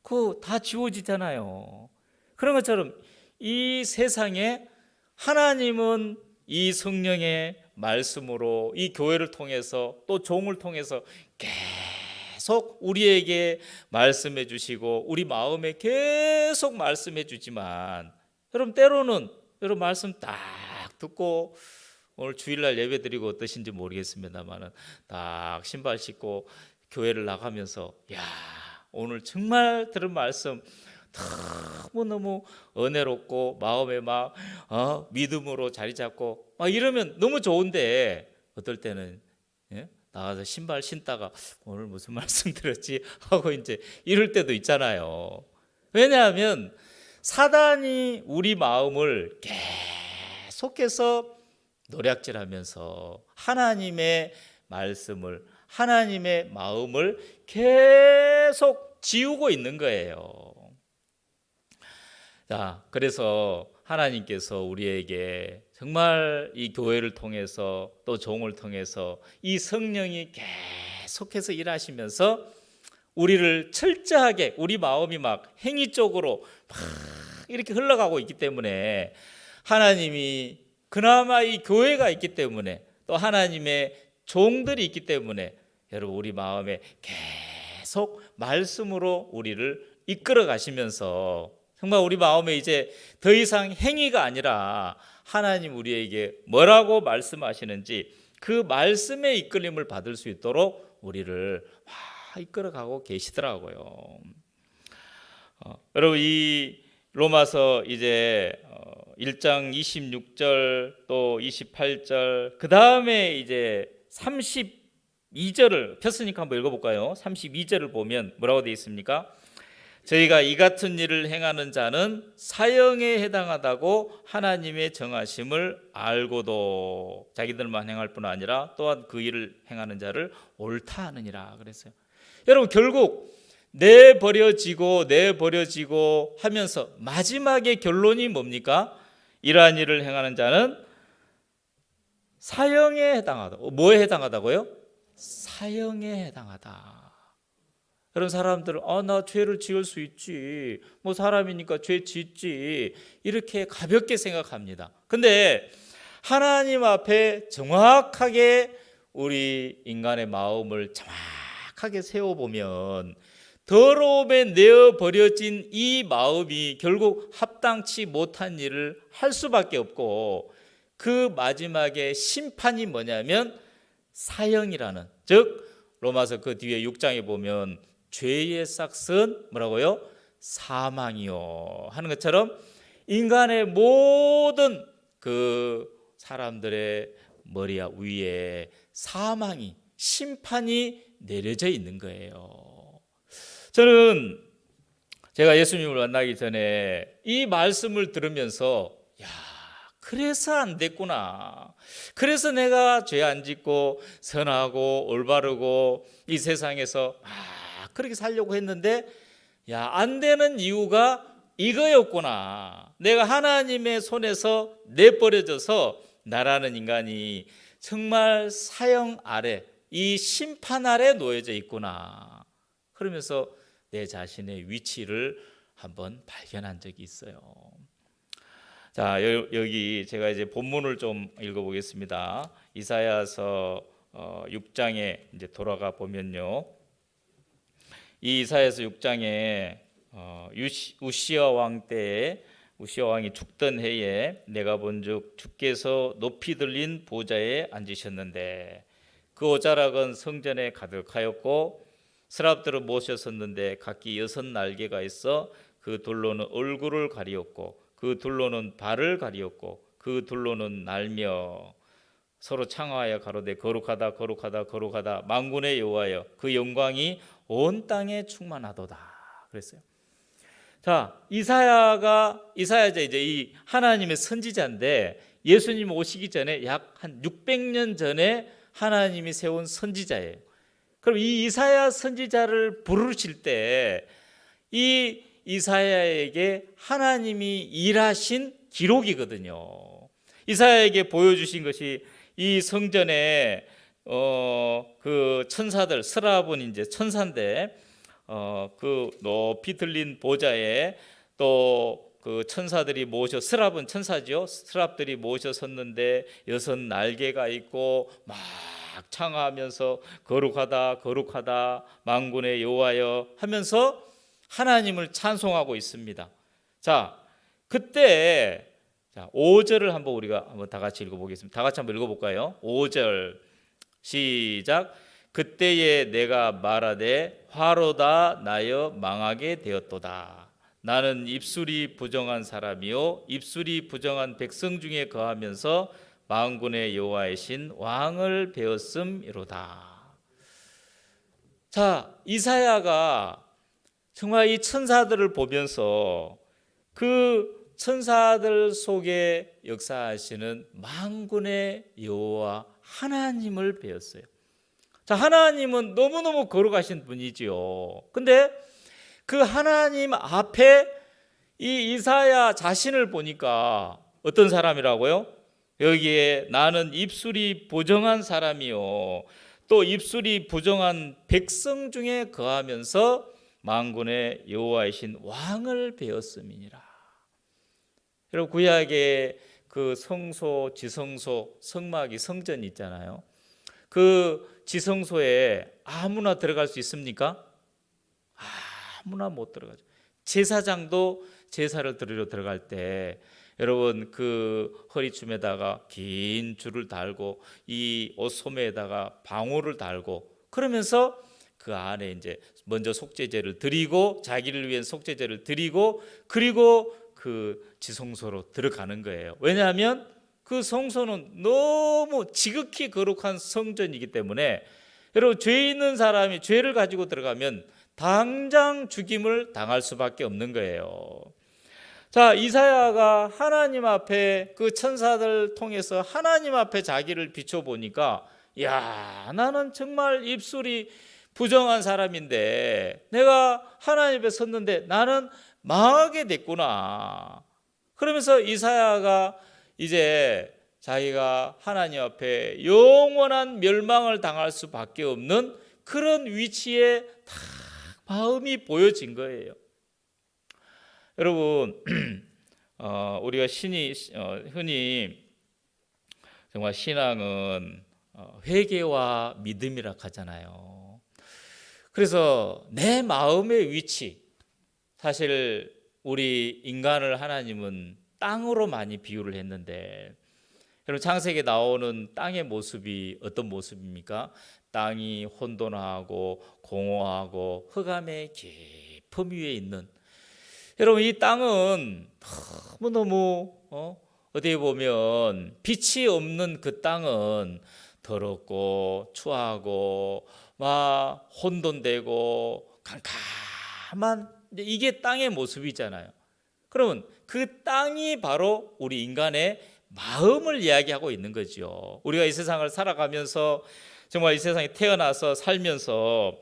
그거 다 지워지잖아요. 그런 것처럼 이 세상에 하나님은 이 성령의 말씀으로 이 교회를 통해서 또 종을 통해서 계속 우리에게 말씀해 주시고 우리 마음에 계속 말씀해 주지만 여러분 때로는 여러분 말씀 딱 듣고 오늘 주일날 예배 드리고 어떠신지 모르겠습니다만은 딱 신발 신고 교회를 나가면서 야 오늘 정말 들은 말씀 너무 은혜롭고 마음에 막 믿음으로 자리 잡고 막 이러면 너무 좋은데 어떨 때는 나가서 신발 신다가 오늘 무슨 말씀 들었지 하고 이제 이럴 때도 있잖아요. 왜냐하면 사단이 우리 마음을 계속해서 노략질하면서 하나님의 말씀을, 하나님의 마음을 계속 지우고 있는 거예요. 자, 그래서 하나님께서 우리에게 정말 이 교회를 통해서 또 종을 통해서 이 성령이 계속해서 일하시면서 우리를 철저하게 우리 마음이 막 행위 쪽으로 막 이렇게 흘러가고 있기 때문에 하나님이 그나마 이 교회가 있기 때문에 또 하나님의 종들이 있기 때문에 여러분 우리 마음에 계속 말씀으로 우리를 이끌어 가시면서 정말 우리 마음에 이제 더 이상 행위가 아니라 하나님 우리에게 뭐라고 말씀하시는지 그 말씀의 이끌림을 받을 수 있도록 우리를 이끌어가고 계시더라고요. 여러분 이 로마서 이제 1장 26절 또 28절 그 다음에 이제 32절을 폈으니까 한번 읽어볼까요? 32절을 보면 뭐라고 되어 있습니까? 저희가 이 같은 일을 행하는 자는 사형에 해당하다고 하나님의 정하심을 알고도 자기들만 행할 뿐 아니라 또한 그 일을 행하는 자를 옳다 하느니라 그랬어요. 여러분, 결국 내버려지고 하면서 마지막에 결론이 뭡니까? 이러한 일을 행하는 자는 사형에 해당하다. 뭐에 해당하다고요? 사형에 해당하다. 그런 사람들은 나 죄를 지을 수 있지, 뭐 사람이니까 죄 짓지, 이렇게 가볍게 생각합니다. 근데 하나님 앞에 정확하게 우리 인간의 마음을 정확하게 세워보면 더러움에 내어버려진 이 마음이 결국 합당치 못한 일을 할 수밖에 없고, 그 마지막에 심판이 뭐냐면 사형이라는, 즉 로마서 그 뒤에 6장에 보면 죄의 삭은 뭐라고요? 사망이요 하는 것처럼 인간의 모든 그 사람들의 머리 위에 사망이, 심판이 내려져 있는 거예요. 저는 제가 예수님을 만나기 전에 이 말씀을 들으면서 그래서 안 됐구나. 그래서 내가 죄 안 짓고 선하고 올바르고 이 세상에서 그렇게 살려고 했는데 안 되는 이유가 이거였구나. 내가 하나님의 손에서 내버려져서 나라는 인간이 정말 사형 아래, 이 심판 아래 놓여져 있구나. 그러면서 내 자신의 위치를 한번 발견한 적이 있어요. 자, 여기 제가 이제 본문을 좀 읽어보겠습니다. 이사야서 6장에 이제 돌아가 보면요, 이 이사야서 6장에 우시아 왕 때에, 우시아 왕이 죽던 해에 내가 본즉 주께서 높이 들린 보좌에 앉으셨는데 그 오자락은 성전에 가득하였고 스랍들은 모셨었는데 각기 6 날개가 있어 그 둘로는 얼굴을 가리었고 그 둘로는 발을 가리었고 그 둘로는 날며 서로 창하여 가로되 거룩하다 거룩하다 거룩하다 만군의 여호와여 그 영광이 온 땅에 충만하도다 그랬어요. 자, 이사야가 이제 이 하나님의 선지자인데 예수님 오시기 전에 약 한 600년 전에 하나님이 세운 선지자예요. 그럼 이 이사야 선지자를 부르실 때 이 이사야에게 하나님이 일하신 기록이거든요. 이사야에게 보여주신 것이 이 성전에 그 천사들, 스랍은 이제 천사인데 그 높이 들린 보좌에 또 그 천사들이 모셔, 스랍은 천사죠. 스랍들이 모셔 섰는데 6 날개가 있고 막 창하면서 거룩하다 거룩하다 만군의 여호와여 하면서 하나님을 찬송하고 있습니다. 자, 그때 5절을 한번 우리가 한번 다 같이 읽어보겠습니다. 다 같이 한번 읽어볼까요? 5절 시작. 그때에 내가 말하되 화로다 나여 망하게 되었도다. 나는 입술이 부정한 사람이요 입술이 부정한 백성 중에 거하면서 만군의 여호와이신 왕을 배웠음이로다. 자, 이사야가 정말 이 천사들을 보면서 그 천사들 속에 역사하시는 만군의 여호와 하나님을 배웠어요. 자, 하나님은 너무너무 거룩하신 분이지요. 근데 그 하나님 앞에 이 이사야 자신을 보니까 어떤 사람이라고요? 여기에 나는 입술이 부정한 사람이요 또 입술이 부정한 백성 중에 거하면서 만군의 여호와이신 왕을 배웠음이니라. 여러분, 구약의 그 성소, 지성소, 성막이 성전이 있잖아요. 그 지성소에 아무나 들어갈 수 있습니까? 아무나 못 들어가죠. 제사장도 제사를 드리러 들어갈 때 여러분 그 허리춤에다가 긴 줄을 달고 이 옷소매에다가 방울을 달고 그러면서 그 안에 이제 먼저 속죄제를 드리고 자기를 위한 속죄제를 드리고 그리고 그 지성소로 들어가는 거예요. 왜냐하면 그 성소는 너무 지극히 거룩한 성전이기 때문에 여러분 죄 있는 사람이 죄를 가지고 들어가면 당장 죽임을 당할 수밖에 없는 거예요. 자, 이사야가 하나님 앞에 그 천사들 통해서 하나님 앞에 자기를 비춰보니까, 야, 나는 정말 입술이 부정한 사람인데 내가 하나님 앞에 섰는데 나는 망하게 됐구나. 그러면서 이사야가 이제 자기가 하나님 앞에 영원한 멸망을 당할 수밖에 없는 그런 위치에 딱 마음이 보여진 거예요. 여러분, 우리가 흔히 정말 신앙은 회개와 믿음이라 하잖아요. 그래서 내 마음의 위치, 사실 우리 인간을 하나님은 땅으로 많이 비유를 했는데, 여러분 창세기에 나오는 땅의 모습이 어떤 모습입니까? 땅이 혼돈하고 공허하고 흑암의 깊음 위에 있는, 여러분 이 땅은 너무너무 어떻게 보면 빛이 없는 그 땅은 더럽고 추하고 막 혼돈되고 캄캄한, 이게 땅의 모습이잖아요. 그러면 그 땅이 바로 우리 인간의 마음을 이야기하고 있는 거죠. 우리가 이 세상을 살아가면서, 정말 이 세상에 태어나서 살면서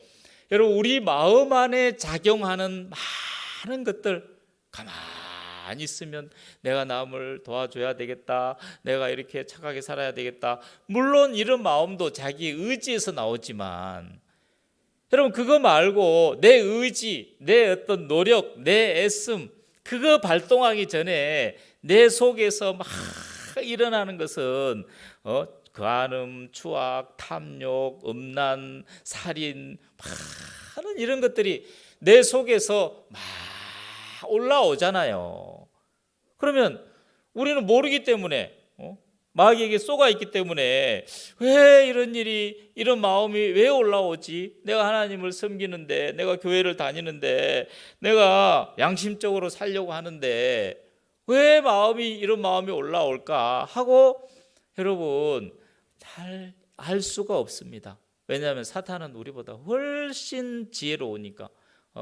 여러분 우리 마음 안에 작용하는 많은 것들, 가만히 있으면 내가 남을 도와줘야 되겠다, 내가 이렇게 착하게 살아야 되겠다, 물론 이런 마음도 자기 의지에서 나오지만, 여러분 그거 말고 내 의지, 내 어떤 노력, 내 애씀, 그거 발동하기 전에 내 속에서 막 일어나는 것은 간음, 추악, 탐욕, 음란, 살인, 많은 이런 것들이 내 속에서 막 올라오잖아요. 그러면 우리는 모르기 때문에, 마귀에게 쏘가 있기 때문에, 왜 이런 일이, 이런 마음이 왜 올라오지? 내가 하나님을 섬기는데, 내가 교회를 다니는데, 내가 양심적으로 살려고 하는데 왜 이런 마음이 올라올까 하고, 여러분 잘 알 수가 없습니다. 왜냐하면 사탄은 우리보다 훨씬 지혜로우니까.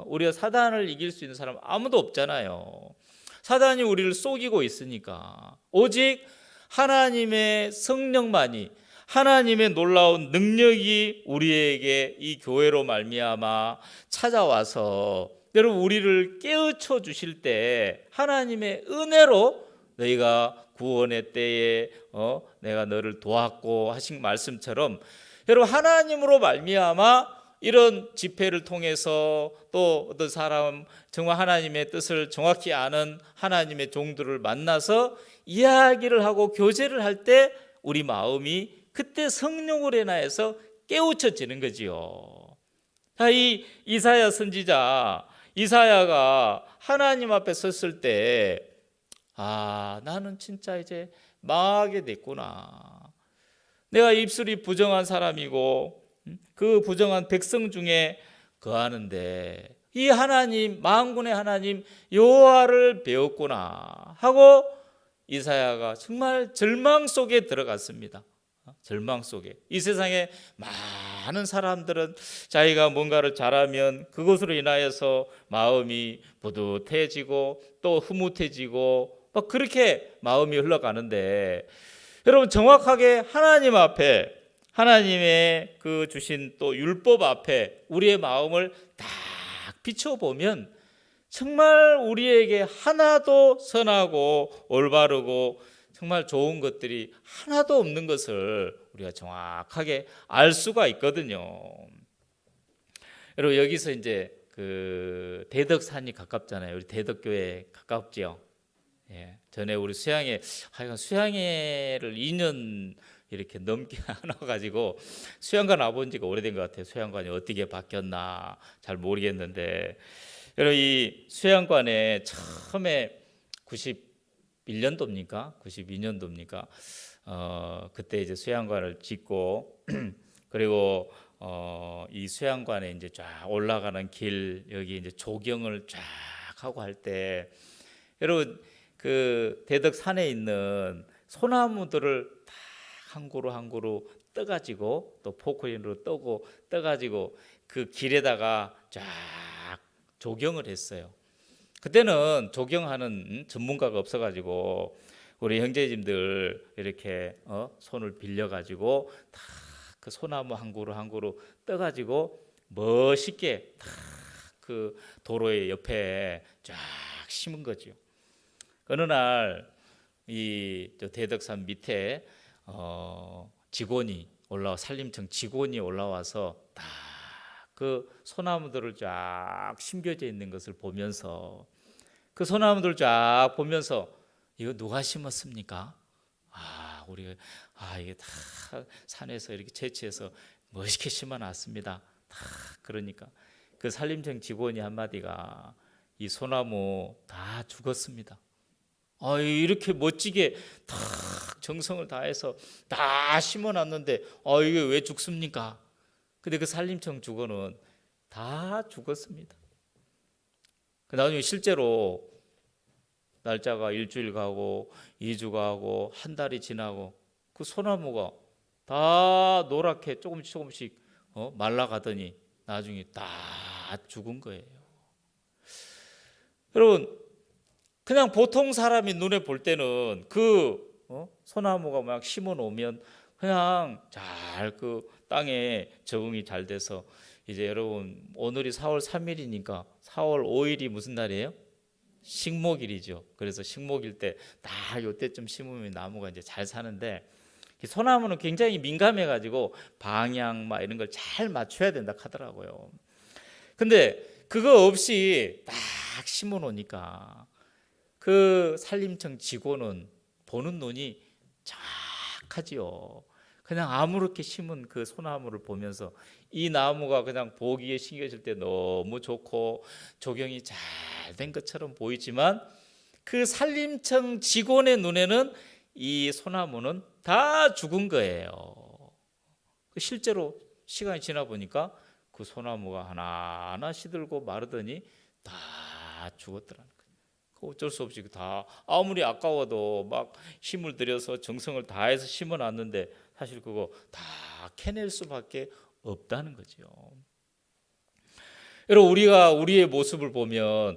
우리가 사단을 이길 수 있는 사람 아무도 없잖아요. 사단이 우리를 속이고 있으니까. 오직 하나님의 성령만이, 하나님의 놀라운 능력이 우리에게 이 교회로 말미암아 찾아와서 여러분 우리를 깨우쳐 주실 때, 하나님의 은혜로 너희가 구원의 때에 내가 너를 도왔고 하신 말씀처럼, 여러분 하나님으로 말미암아 이런 집회를 통해서, 또 어떤 사람 정말 하나님의 뜻을 정확히 아는 하나님의 종들을 만나서 이야기를 하고 교제를 할 때 우리 마음이 그때 성령으로 인하여서 깨우쳐지는 거지요. 이 이사야 선지자, 이사야가 하나님 앞에 섰을 때, 나는 진짜 이제 망하게 됐구나. 내가 입술이 부정한 사람이고 그 부정한 백성 중에 거하는데 이 하나님, 만군의 하나님 여호와를 배웠구나 하고 이사야가 정말 절망 속에 들어갔습니다. 절망 속에. 이 세상에 많은 사람들은 자기가 뭔가를 잘하면 그것으로 인하여서 마음이 뿌듯해지고 또 흐뭇해지고 막 그렇게 마음이 흘러가는데, 여러분 정확하게 하나님 앞에, 하나님의 그 주신 또 율법 앞에 우리의 마음을 딱 비춰보면 정말 우리에게 하나도 선하고 올바르고 정말 좋은 것들이 하나도 없는 것을 우리가 정확하게 알 수가 있거든요. 여러분 여기서 이제 그 대덕산이 가깝잖아요. 우리 대덕교회 가깝지요. 전에 우리 수양회를 2년 이렇게 넘게 나눠가지고 수양관 와본 지가 오래된 것 같아요. 수양관이 어떻게 바뀌었나 잘 모르겠는데, 여러분 이 수양관에 처음에 91년도입니까? 92년도입니까? 그때 이제 수양관을 짓고 그리고 이 수양관에 이제 쫙 올라가는 길, 여기 이제 조경을 쫙 하고 할 때, 여러분 그 대덕산에 있는 소나무들을 딱 한 그루 한 그루 떠가지고, 또 포크린으로 떠가지고 그 길에다가 쫙 조경을 했어요. 그때는 조경하는 전문가가 없어가지고 우리 형제님들 이렇게 손을 빌려가지고 다 그 소나무 한 그루 한 그루 떠가지고 멋있게 다 그 도로의 옆에 쫙 심은 거죠. 어느 날 이 대덕산 밑에 직원이 산림청 직원이 올라와서 다 그 소나무들을 쫙 심겨져 있는 것을 보면서 그 소나무들 쫙 보면서 이거 누가 심었습니까? 우리가 이게 다 산에서 이렇게 채취해서 멋있게 심어놨습니다. 다 그러니까 그 산림청 직원이 한마디가 이 소나무 다 죽었습니다. 이렇게 멋지게 다 정성을 다해서 다 심어놨는데 이게 왜 죽습니까? 근데 그 산림청 직원은 다 죽었습니다. 나중에 실제로 날짜가 일주일 가고 2주 가고 한 달이 지나고 그 소나무가 다 노랗게 조금씩 말라가더니 나중에 다 죽은 거예요. 여러분, 그냥 보통 사람이 눈에 볼 때는 그 소나무가 막 심어 놓으면 그냥 잘 그 땅에 적응이 잘 돼서 이제 여러분 오늘이 4월 3일이니까 4월 5일이 무슨 날이에요? 식목일이죠. 그래서 식목일 때 다 요때쯤 심으면 나무가 이제 잘 사는데 소나무는 굉장히 민감해 가지고 방향 막 이런 걸 잘 맞춰야 된다 하더라고요. 근데 그거 없이 딱 심어 놓으니까 그 산림청 직원은 보는 눈이 정확하지요. 그냥 아무렇게 심은 그 소나무를 보면서 이 나무가 그냥 보기에 심겨질 때 너무 좋고 조경이 잘 된 것처럼 보이지만 그 산림청 직원의 눈에는 이 소나무는 다 죽은 거예요. 실제로 시간이 지나 보니까 그 소나무가 하나하나 시들고 마르더니 다 죽었더라는 거예요. 어쩔 수 없이 다 아무리 아까워도 막 힘을 들여서 정성을 다해서 심어놨는데 사실 그거 다 캐낼 수밖에 없다는 거죠. 여러분, 우리가 우리의 모습을 보면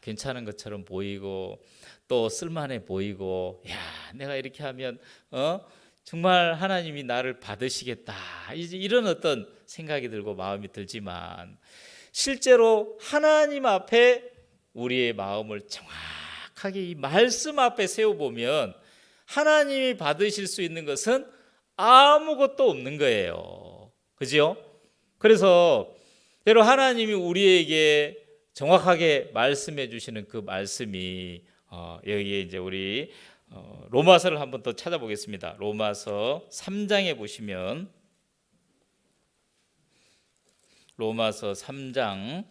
괜찮은 것처럼 보이고 또 쓸만해 보이고 내가 이렇게 하면 정말 하나님이 나를 받으시겠다 이런 어떤 생각이 들고 마음이 들지만 실제로 하나님 앞에 우리의 마음을 정확하게 이 말씀 앞에 세워보면 하나님이 받으실 수 있는 것은 아무것도 없는 거예요. 그죠? 그래서 여러분, 하나님이 우리에게 정확하게 말씀해 주시는 그 말씀이 여기에 이제 우리 로마서를 한번 더 찾아보겠습니다. 로마서 3장에 보시면 로마서 3장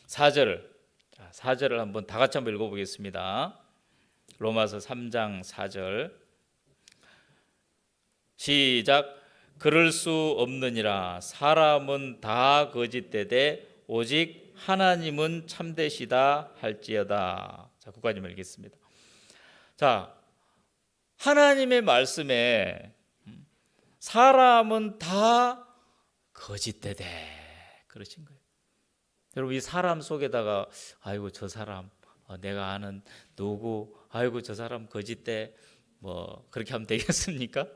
4절을 한번 다 같이 한번 읽어보겠습니다. 로마서 3장 4절 시작. 그럴 수 없느니라. 사람은 다 거짓되되 오직 하나님은 참되시다 할지어다. 자, 그까지만 읽겠습니다. 자, 하나님의 말씀에 사람은 다 거짓되되 그러신 거예요. 여러분, 이 사람 속에다가 아이고 저 사람 내가 아는 누구 아이고 저 사람 거짓돼 뭐 그렇게 하면 되겠습니까?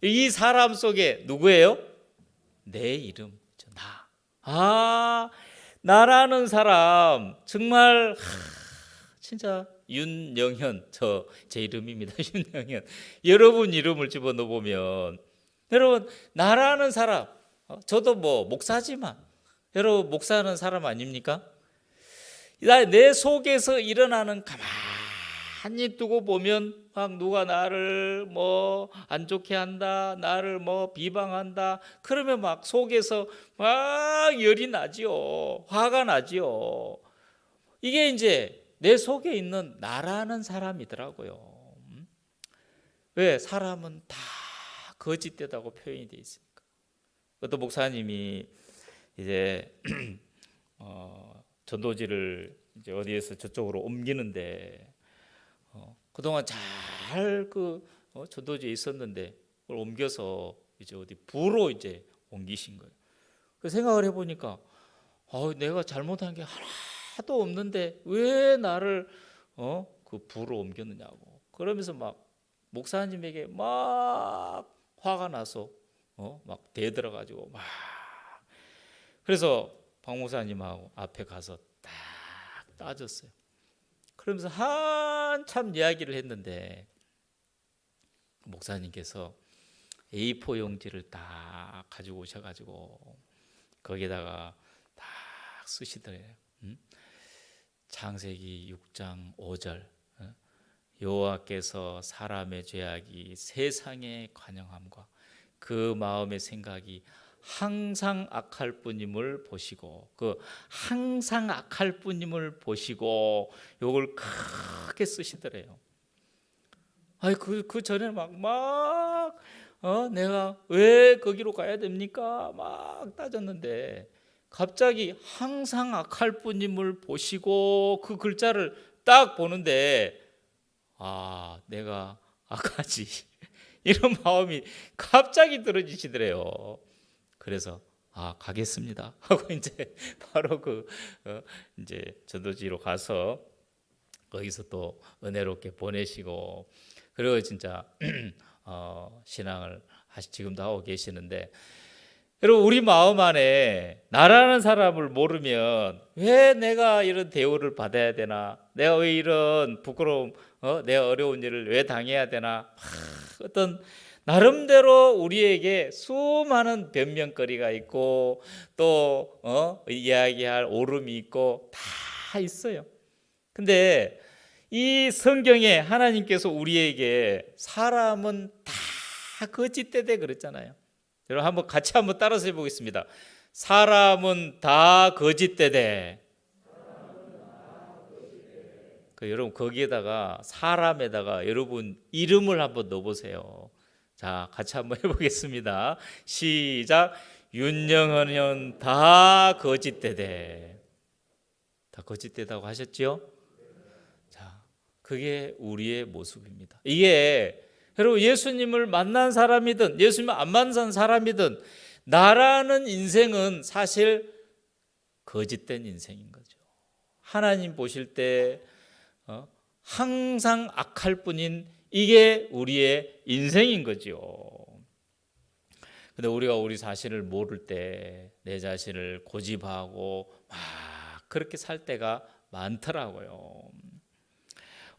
이 사람 속에 누구예요? 내 이름, 나. 나라는 사람 정말 진짜 윤영현 제 이름입니다. 윤영현. 여러분 이름을 집어넣어 보면 여러분 나라는 사람 저도 뭐 목사지만 여러분 목사는 사람 아닙니까? 내 속에서 일어나는 가만히 두고 보면 막 누가 나를 뭐 안 좋게 한다, 나를 뭐 비방한다. 그러면 막 속에서 막 열이 나지요, 화가 나지요. 이게 이제 내 속에 있는 나라는 사람이더라고요. 왜? 사람은 다 거짓되다고 표현이 돼 있으니까. 어떤 목사님이 이제 전도지를 이제 어디에서 저쪽으로 옮기는데 그동안 잘 전도지에 있었는데 그걸 옮겨서 이제 어디 부로 이제 옮기신 거예요. 그 생각을 해보니까 내가 잘못한 게 하나도 없는데 왜 나를 그 부로 옮겼느냐고. 그러면서 막 목사님에게 막 화가 나서 막 대들어가지고 막. 그래서 박 목사님하고 앞에 가서 딱 따졌어요. 그러면서 한참 이야기를 했는데 목사님께서 A4 용지를 딱 가지고 오셔가지고 거기다가 딱 쓰시더래요. 창세기 6장 5절 여호와께서 사람의 죄악이 세상에 관영함과 그 마음의 생각이 항상 악할 뿐임을 보시고, 그 항상 악할 뿐임을 보시고 요걸 크게 쓰시더래요. 아니 그 전에 막 내가 왜 거기로 가야 됩니까? 막 따졌는데 갑자기 항상 악할 뿐임을 보시고 그 글자를 딱 보는데 내가 악하지 이런 마음이 갑자기 들어지시더래요. 그래서 가겠습니다 하고 이제 바로 이제 전도지로 가서 거기서 또 은혜롭게 보내시고, 그리고 진짜 신앙을 지금도 하고 계시는데, 여러분 우리 마음 안에 나라는 사람을 모르면 왜 내가 이런 대우를 받아야 되나, 내가 왜 이런 부끄러움, 내가 어려운 일을 왜 당해야 되나, 어떤 나름대로 우리에게 수많은 변명거리가 있고 또 이야기할 오름이 있고 다 있어요. 근데 이 성경에 하나님께서 우리에게 사람은 다 거짓되대 그랬잖아요. 여러분 한번 같이 한번 따라서 해보겠습니다. 사람은 다 거짓되대. 여러분 거기에다가 사람에다가 여러분 이름을 한번 넣어보세요. 자, 같이 한번 해보겠습니다. 시작. 윤영은은 다 거짓되대. 다 거짓되다고 하셨죠? 자, 그게 우리의 모습입니다. 이게 여러분 예수님을 만난 사람이든 예수님을 안 만난 사람이든 나라는 인생은 사실 거짓된 인생인 거죠. 하나님 보실 때 항상 악할 뿐인 이게 우리의 인생인 거죠. 근데 우리가 우리 자신을 모를 때 내 자신을 고집하고 막 그렇게 살 때가 많더라고요.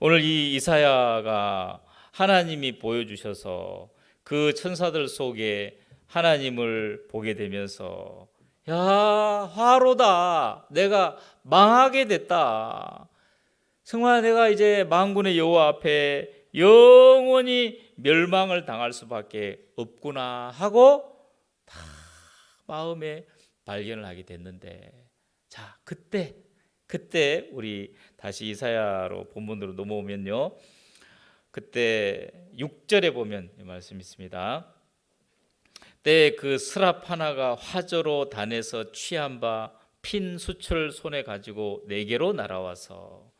오늘 이 이사야가 하나님이 보여주셔서 그 천사들 속에 하나님을 보게 되면서 야, 화로다. 내가 망하게 됐다. 정말 내가 이제 만군의 여호와 앞에 영원히 멸망을 당할 수밖에 없구나 하고 다 마음에 발견을 하게 됐는데, 자, 그때 우리 다시 이사야로 본문으로 넘어오면요, 그때 6절에 보면 이 말씀이 있습니다. 때 그 스랍 하나가 화저로 단에서 취한 바 핀 수철 손에 가지고 내게로 날아와서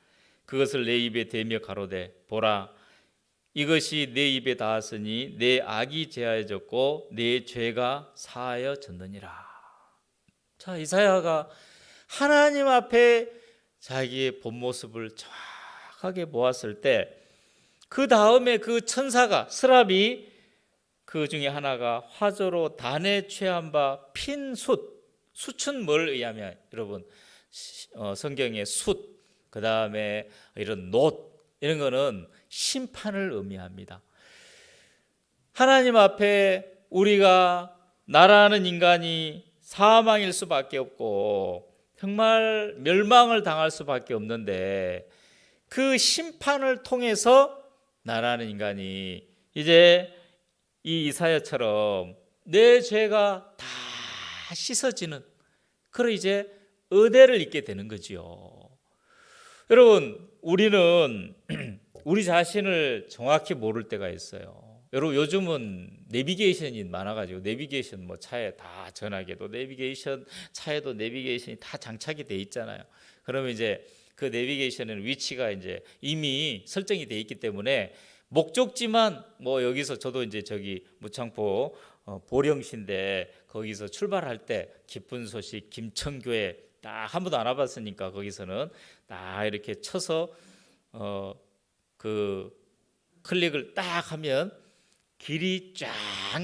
그것을 내 입에 대며 가로되 보라, 이것이 내 입에 닿았으니 내 악이 제하여졌고 내 죄가 사하여졌느니라. 자, 이사야가 하나님 앞에 자기의 본 모습을 정확하게 보았을 때 그 다음에 그 천사가 스랍이 그 중에 하나가 화저로 단에 취한 바 핀 숯은 뭘 의하면 여러분 성경의 숯, 그 다음에 이런 놋 이런 거는 심판을 의미합니다. 하나님 앞에 우리가 나라는 인간이 사망일 수밖에 없고 정말 멸망을 당할 수밖에 없는데 그 심판을 통해서 나라는 인간이 이제 이 이사야처럼 내 죄가 다 씻어지는 그런 이제 은혜를 입게 되는 거지요. 여러분 우리는 우리 자신을 정확히 모를 때가 있어요. 여러분 요즘은 내비게이션이 많아가지고 내비게이션 뭐 차에 다 전화기에도 내비게이션, 차에도 내비게이션이 다 장착이 돼 있잖아요. 그러면 이제 그 내비게이션에는 위치가 이제 이미 설정이 돼 있기 때문에 목적지만 뭐 여기서 저도 이제 저기 무창포 보령시인데 거기서 출발할 때 기쁜 소식 김천교회 딱 한 번도 안 와봤으니까 거기서는 딱 이렇게 쳐서 그 클릭을 딱 하면 길이 쫙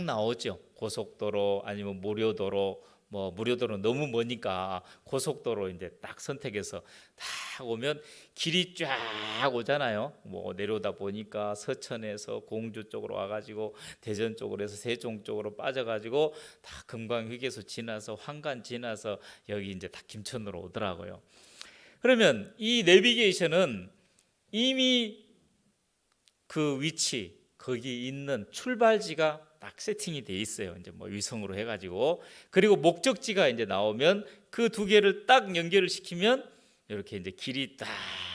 나오죠. 고속도로 아니면 무료도로, 뭐 무료도로는 너무 머니까 고속도로 이제 딱 선택해서 딱 오면 길이 쫙 오잖아요. 뭐 내려오다 보니까 서천에서 공주 쪽으로 와가지고 대전 쪽으로 해서 세종 쪽으로 빠져가지고 다 금강휴게소 지나서 황간 지나서 여기 이제 다 김천으로 오더라고요. 그러면 이 내비게이션은 이미 그 위치 거기 있는 출발지가 딱 세팅이 돼 있어요. 이제 뭐 위성으로 해가지고 그리고 목적지가 이제 나오면 그 두 개를 딱 연결을 시키면 이렇게 이제 길이 딱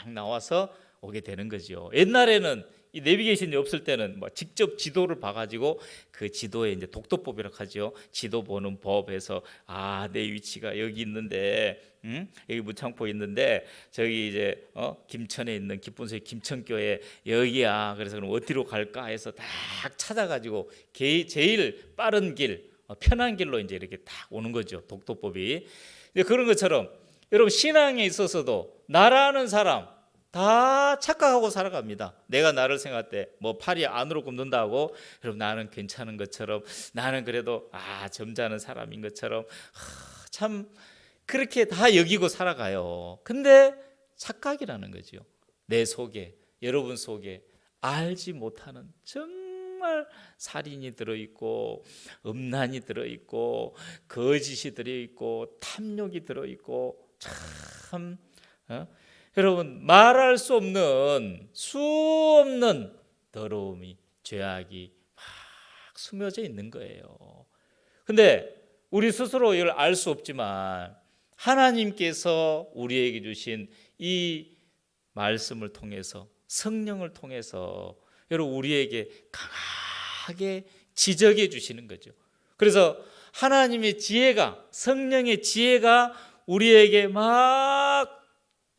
나와서 오게 되는 거죠. 옛날에는 이 내비게이션이 없을 때는 뭐 직접 지도를 봐가지고 그 지도에 이제 독도법이라고 하죠. 지도 보는 법에서 내 위치가 여기 있는데, 여기 무창포에 있는데 저기 이제 김천에 있는 기쁜소리 김천교회 여기야. 그래서 그럼 어디로 갈까 해서 딱 찾아가지고 제일 빠른 길, 편한 길로 이제 이렇게 딱 오는 거죠. 독도법이. 그런 것처럼 여러분 신앙에 있어서도 나라는 사람 다 착각하고 살아갑니다. 내가 나를 생각할 때 뭐 팔이 안으로 굽는다고 여러분 나는 괜찮은 것처럼 나는 그래도 점잖은 사람인 것처럼 참 그렇게 다 여기고 살아가요. 근데 착각이라는 거죠. 내 속에 여러분 속에 알지 못하는 정말 살인이 들어있고 음란이 들어있고 거짓이 들어있고 탐욕이 들어있고 참 여러분 말할 수 없는 수 없는 더러움이 죄악이 막 스며져 있는 거예요. 근데 우리 스스로 이걸 알 수 없지만 하나님께서 우리에게 주신 이 말씀을 통해서 성령을 통해서 여러분 우리에게 강하게 지적해 주시는 거죠. 그래서 하나님의 지혜가 성령의 지혜가 우리에게 막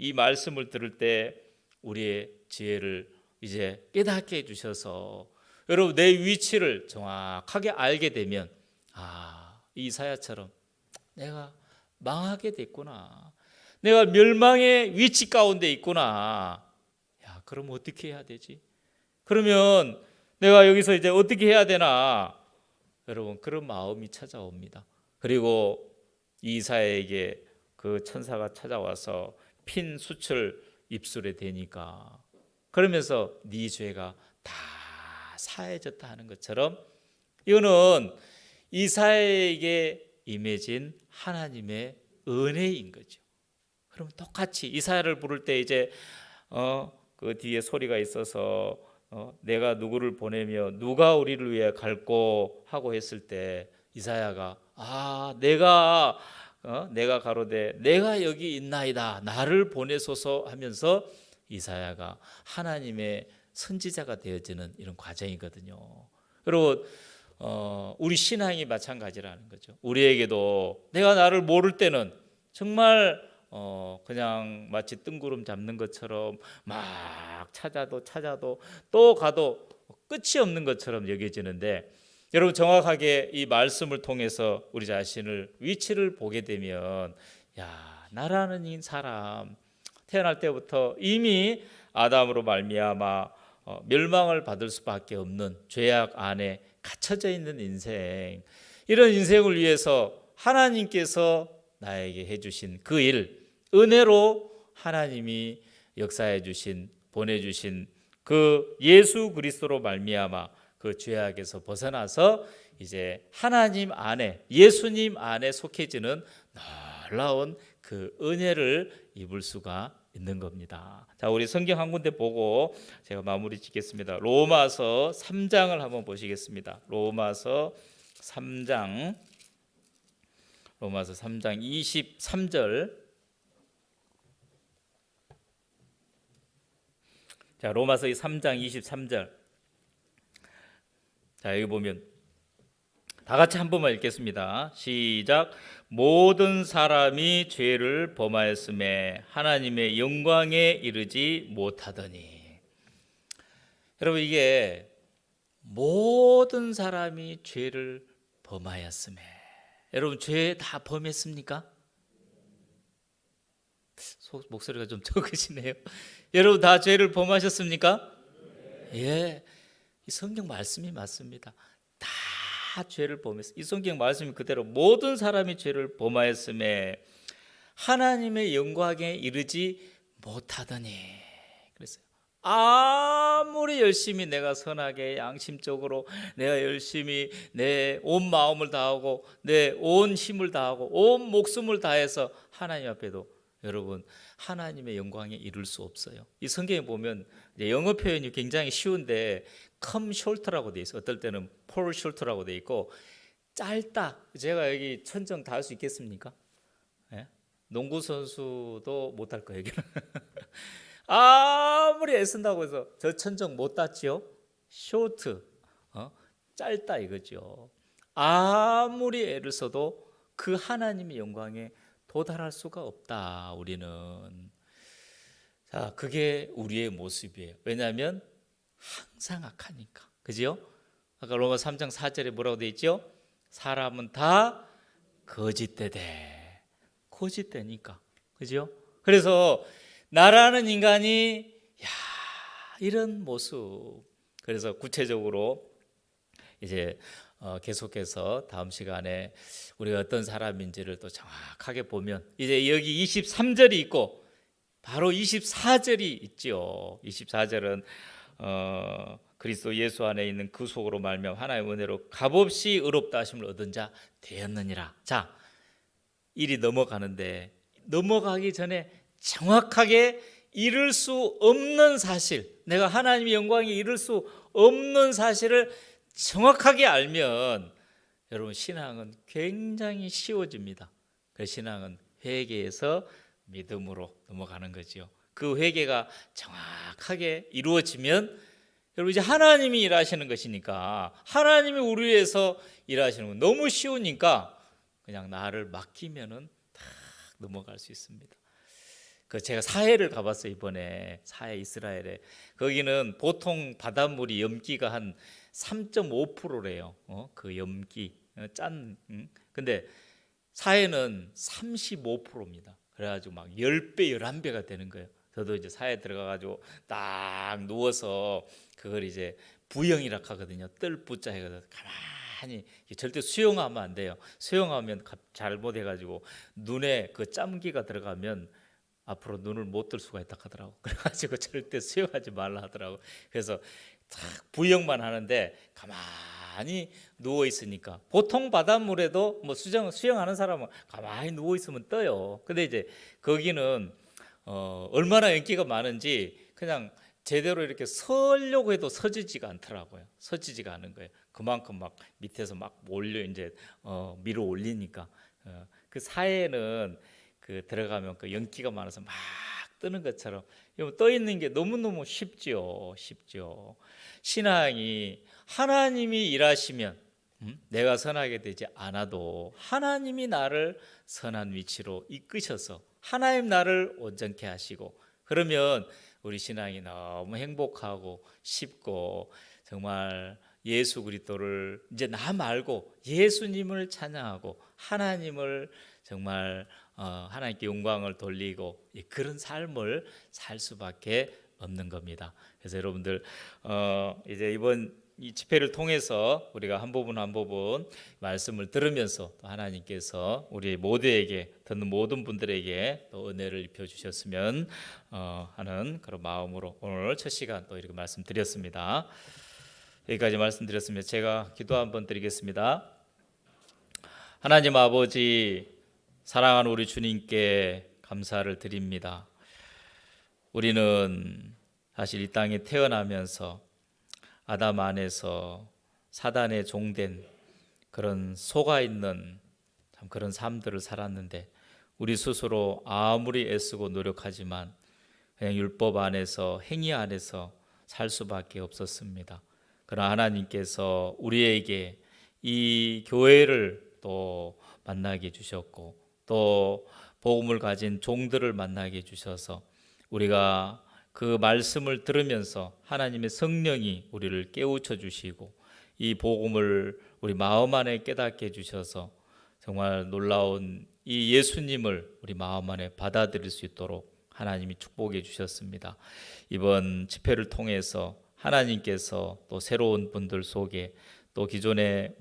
이 말씀을 들을 때 우리의 지혜를 이제 깨닫게 해주셔서 여러분 내 위치를 정확하게 알게 되면 이사야처럼 내가 망하게 됐구나, 내가 멸망의 위치 가운데 있구나. 그럼 어떻게 해야 되지? 그러면 내가 여기서 이제 어떻게 해야 되나? 여러분 그런 마음이 찾아옵니다. 그리고 이사야에게 그 천사가 찾아와서 핀 수출 입술에 대니까 그러면서 네 죄가 다 사해졌다 하는 것처럼 이거는 이사야에게 임해진 하나님의 은혜인 거죠. 그럼 똑같이 이사야를 부를 때 이제 그 뒤에 소리가 있어서 내가 누구를 보내며 누가 우리를 위해 갈고 하고 했을 때 이사야가 내가 가로되 내가 여기 있나이다 나를 보내소서 하면서 이사야가 하나님의 선지자가 되어지는 이런 과정이거든요. 여러분 우리 신앙이 마찬가지라는 거죠. 우리에게도 내가 나를 모를 때는 정말 그냥 마치 뜬구름 잡는 것처럼 막 찾아도 또 가도 끝이 없는 것처럼 여겨지는데 여러분 정확하게 이 말씀을 통해서 우리 자신을 위치를 보게 되면 나라는 이 사람 태어날 때부터 이미 아담으로 말미암아 멸망을 받을 수밖에 없는 죄악 안에 갇혀져 있는 인생, 이런 인생을 위해서 하나님께서 나에게 해주신 그 일, 은혜로 하나님이 역사해 주신 보내주신 그 예수 그리스도로 말미암아 그 죄악에서 벗어나서 이제 하나님 안에 예수님 안에 속해지는 놀라운 그 은혜를 입을 수가 있는 겁니다. 자, 우리 성경 한 군데 보고 제가 마무리 짓겠습니다. 로마서 3장을 한번 보시겠습니다. 로마서 3장 23절. 자, 로마서 3장 23절. 자, 여기 보면 다 같이 한 번만 읽겠습니다. 시작. 모든 사람이 죄를 범하였음에 하나님의 영광에 이르지 못하더니. 여러분 이게 모든 사람이 죄를 범하였음에. 여러분 죄 다 범했습니까? 목소리가 좀 적으시네요. 여러분 다 죄를 범하셨습니까? 예, 이 성경 말씀이 맞습니다. 다 죄를 범했어요. 이 성경 말씀이 그대로 모든 사람이 죄를 범하였음에 하나님의 영광에 이르지 못하더니. 그랬어요. 아무리 열심히 내가 선하게 양심적으로 내가 열심히 내 온 마음을 다하고 내 온 힘을 다하고 온 목숨을 다해서 하나님 앞에도 여러분 하나님의 영광에 이룰 수 없어요. 이 성경에 보면 영어 표현이 굉장히 쉬운데 come short라고 돼 있어요. 어떨 때는 fall short라고 돼 있고 짧다. 제가 여기 천정 다 할 수 있겠습니까? 예? 농구 선수도 못할 거예요. 아무리 애쓴다고 해서 저 천정 못 땄지요? short, 짧다 이거죠. 아무리 애를 써도 그 하나님의 영광에 도달할 수가 없다. 우리는. 자, 그게 우리의 모습이에요. 왜냐하면 항상 악하니까. 그죠? 아까 로마 3장 4절에 뭐라고 돼 있죠? 사람은 다 거짓되되. 거짓되니까. 그죠? 그래서 나라는 인간이 이런 모습. 그래서 구체적으로 이제 계속해서 다음 시간에 우리가 어떤 사람인지를 또 정확하게 보면 이제 여기 23절이 있고 바로 24절이 있죠. 24절은 그리스도 예수 안에 있는 그 속으로 말미암아 하나님의 은혜로 값없이 의롭다 하심을 얻은 자 되었느니라. 자, 일이 넘어가는데 넘어가기 전에 정확하게 이룰 수 없는 사실, 내가 하나님의 영광에 이룰 수 없는 사실을 정확하게 알면 여러분 신앙은 굉장히 쉬워집니다. 그 신앙은 회개에서 믿음으로 넘어가는 거죠. 그 회개가 정확하게 이루어지면 여러분 이제 하나님이 일하시는 것이니까 하나님이 우리 위해서 일하시는 건 너무 쉬우니까 그냥 나를 맡기면은 딱 넘어갈 수 있습니다. 그 제가 사해를 가봤어요. 이번에 사해 이스라엘에. 거기는 보통 바닷물이 염기가 한 3.5%래요. 그 염기 짠. 근데 사해는 35%입니다. 그래가지고 막 10배, 11배가 되는 거예요. 저도 이제 사해 들어가가지고 딱 누워서 그걸 이제 부영이라 하거든요. 뜰 부자 해가지고 가만히 절대 수영하면 안 돼요. 수영하면 잘못해가지고 눈에 그 짬기가 들어가면 앞으로 눈을 못 뜰 수가 있다 하더라고. 그래가지고 절대 수영하지 말라 하더라고. 그래서 딱 부영만 하는데 가만히 누워 있으니까 보통 바닷물에도 뭐 수영하는 사람은 가만히 누워 있으면 떠요. 근데 이제 거기는 얼마나 인기가 많은지 그냥 제대로 이렇게 서려고 해도 서지지가 않더라고요. 서지지가 않은 거예요. 그만큼 막 밑에서 막 올려 이제 밀어 올리니까 그 사해는 그 들어가면 그 연기가 많아서 막 뜨는 것처럼 떠 있는 게 너무너무 쉽죠. 신앙이 하나님이 일하시면 내가 선하게 되지 않아도 하나님이 나를 선한 위치로 이끄셔서 하나님 나를 온전케 하시고 그러면 우리 신앙이 너무 행복하고 쉽고 정말 예수 그리스도를 이제 나 말고 예수님을 찬양하고 하나님을 정말 하나님께 영광을 돌리고 그런 삶을 살 수밖에 없는 겁니다. 그래서 여러분들 이제 이번 이 집회를 통해서 우리가 한 부분 한 부분 말씀을 들으면서 또 하나님께서 우리 모두에게 듣는 모든 분들에게 또 은혜를 입혀 주셨으면 하는 그런 마음으로 오늘 첫 시간 또 이렇게 말씀드렸습니다. 여기까지 말씀드렸으면 제가 기도 한번 드리겠습니다. 하나님 아버지 사랑하는 우리 주님께 감사를 드립니다. 우리는 사실 이 땅에 태어나면서 아담 안에서 사단의 종된 그런 속아 있는 참 그런 삶들을 살았는데 우리 스스로 아무리 애쓰고 노력하지만 그냥 율법 안에서 행위 안에서 살 수밖에 없었습니다. 그러나 하나님께서 우리에게 이 교회를 또 만나게 해주셨고 또 복음을 가진 종들을 만나게 해주셔서 우리가 그 말씀을 들으면서 하나님의 성령이 우리를 깨우쳐 주시고 이 복음을 우리 마음 안에 깨닫게 해주셔서 정말 놀라운 이 예수님을 우리 마음 안에 받아들일 수 있도록 하나님이 축복해 주셨습니다. 이번 집회를 통해서 하나님께서 또 새로운 분들 속에 또 기존에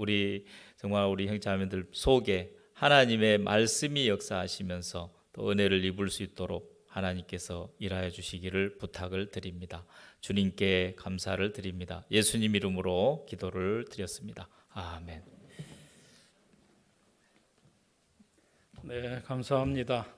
정말 우리 형제자매들 속에 하나님의 말씀이 역사하시면서 또 은혜를 입을 수 있도록 하나님께서 일하여 주시기를 부탁을 드립니다. 주님께 감사를 드립니다. 예수님 이름으로 기도를 드렸습니다. 아멘. 네, 감사합니다.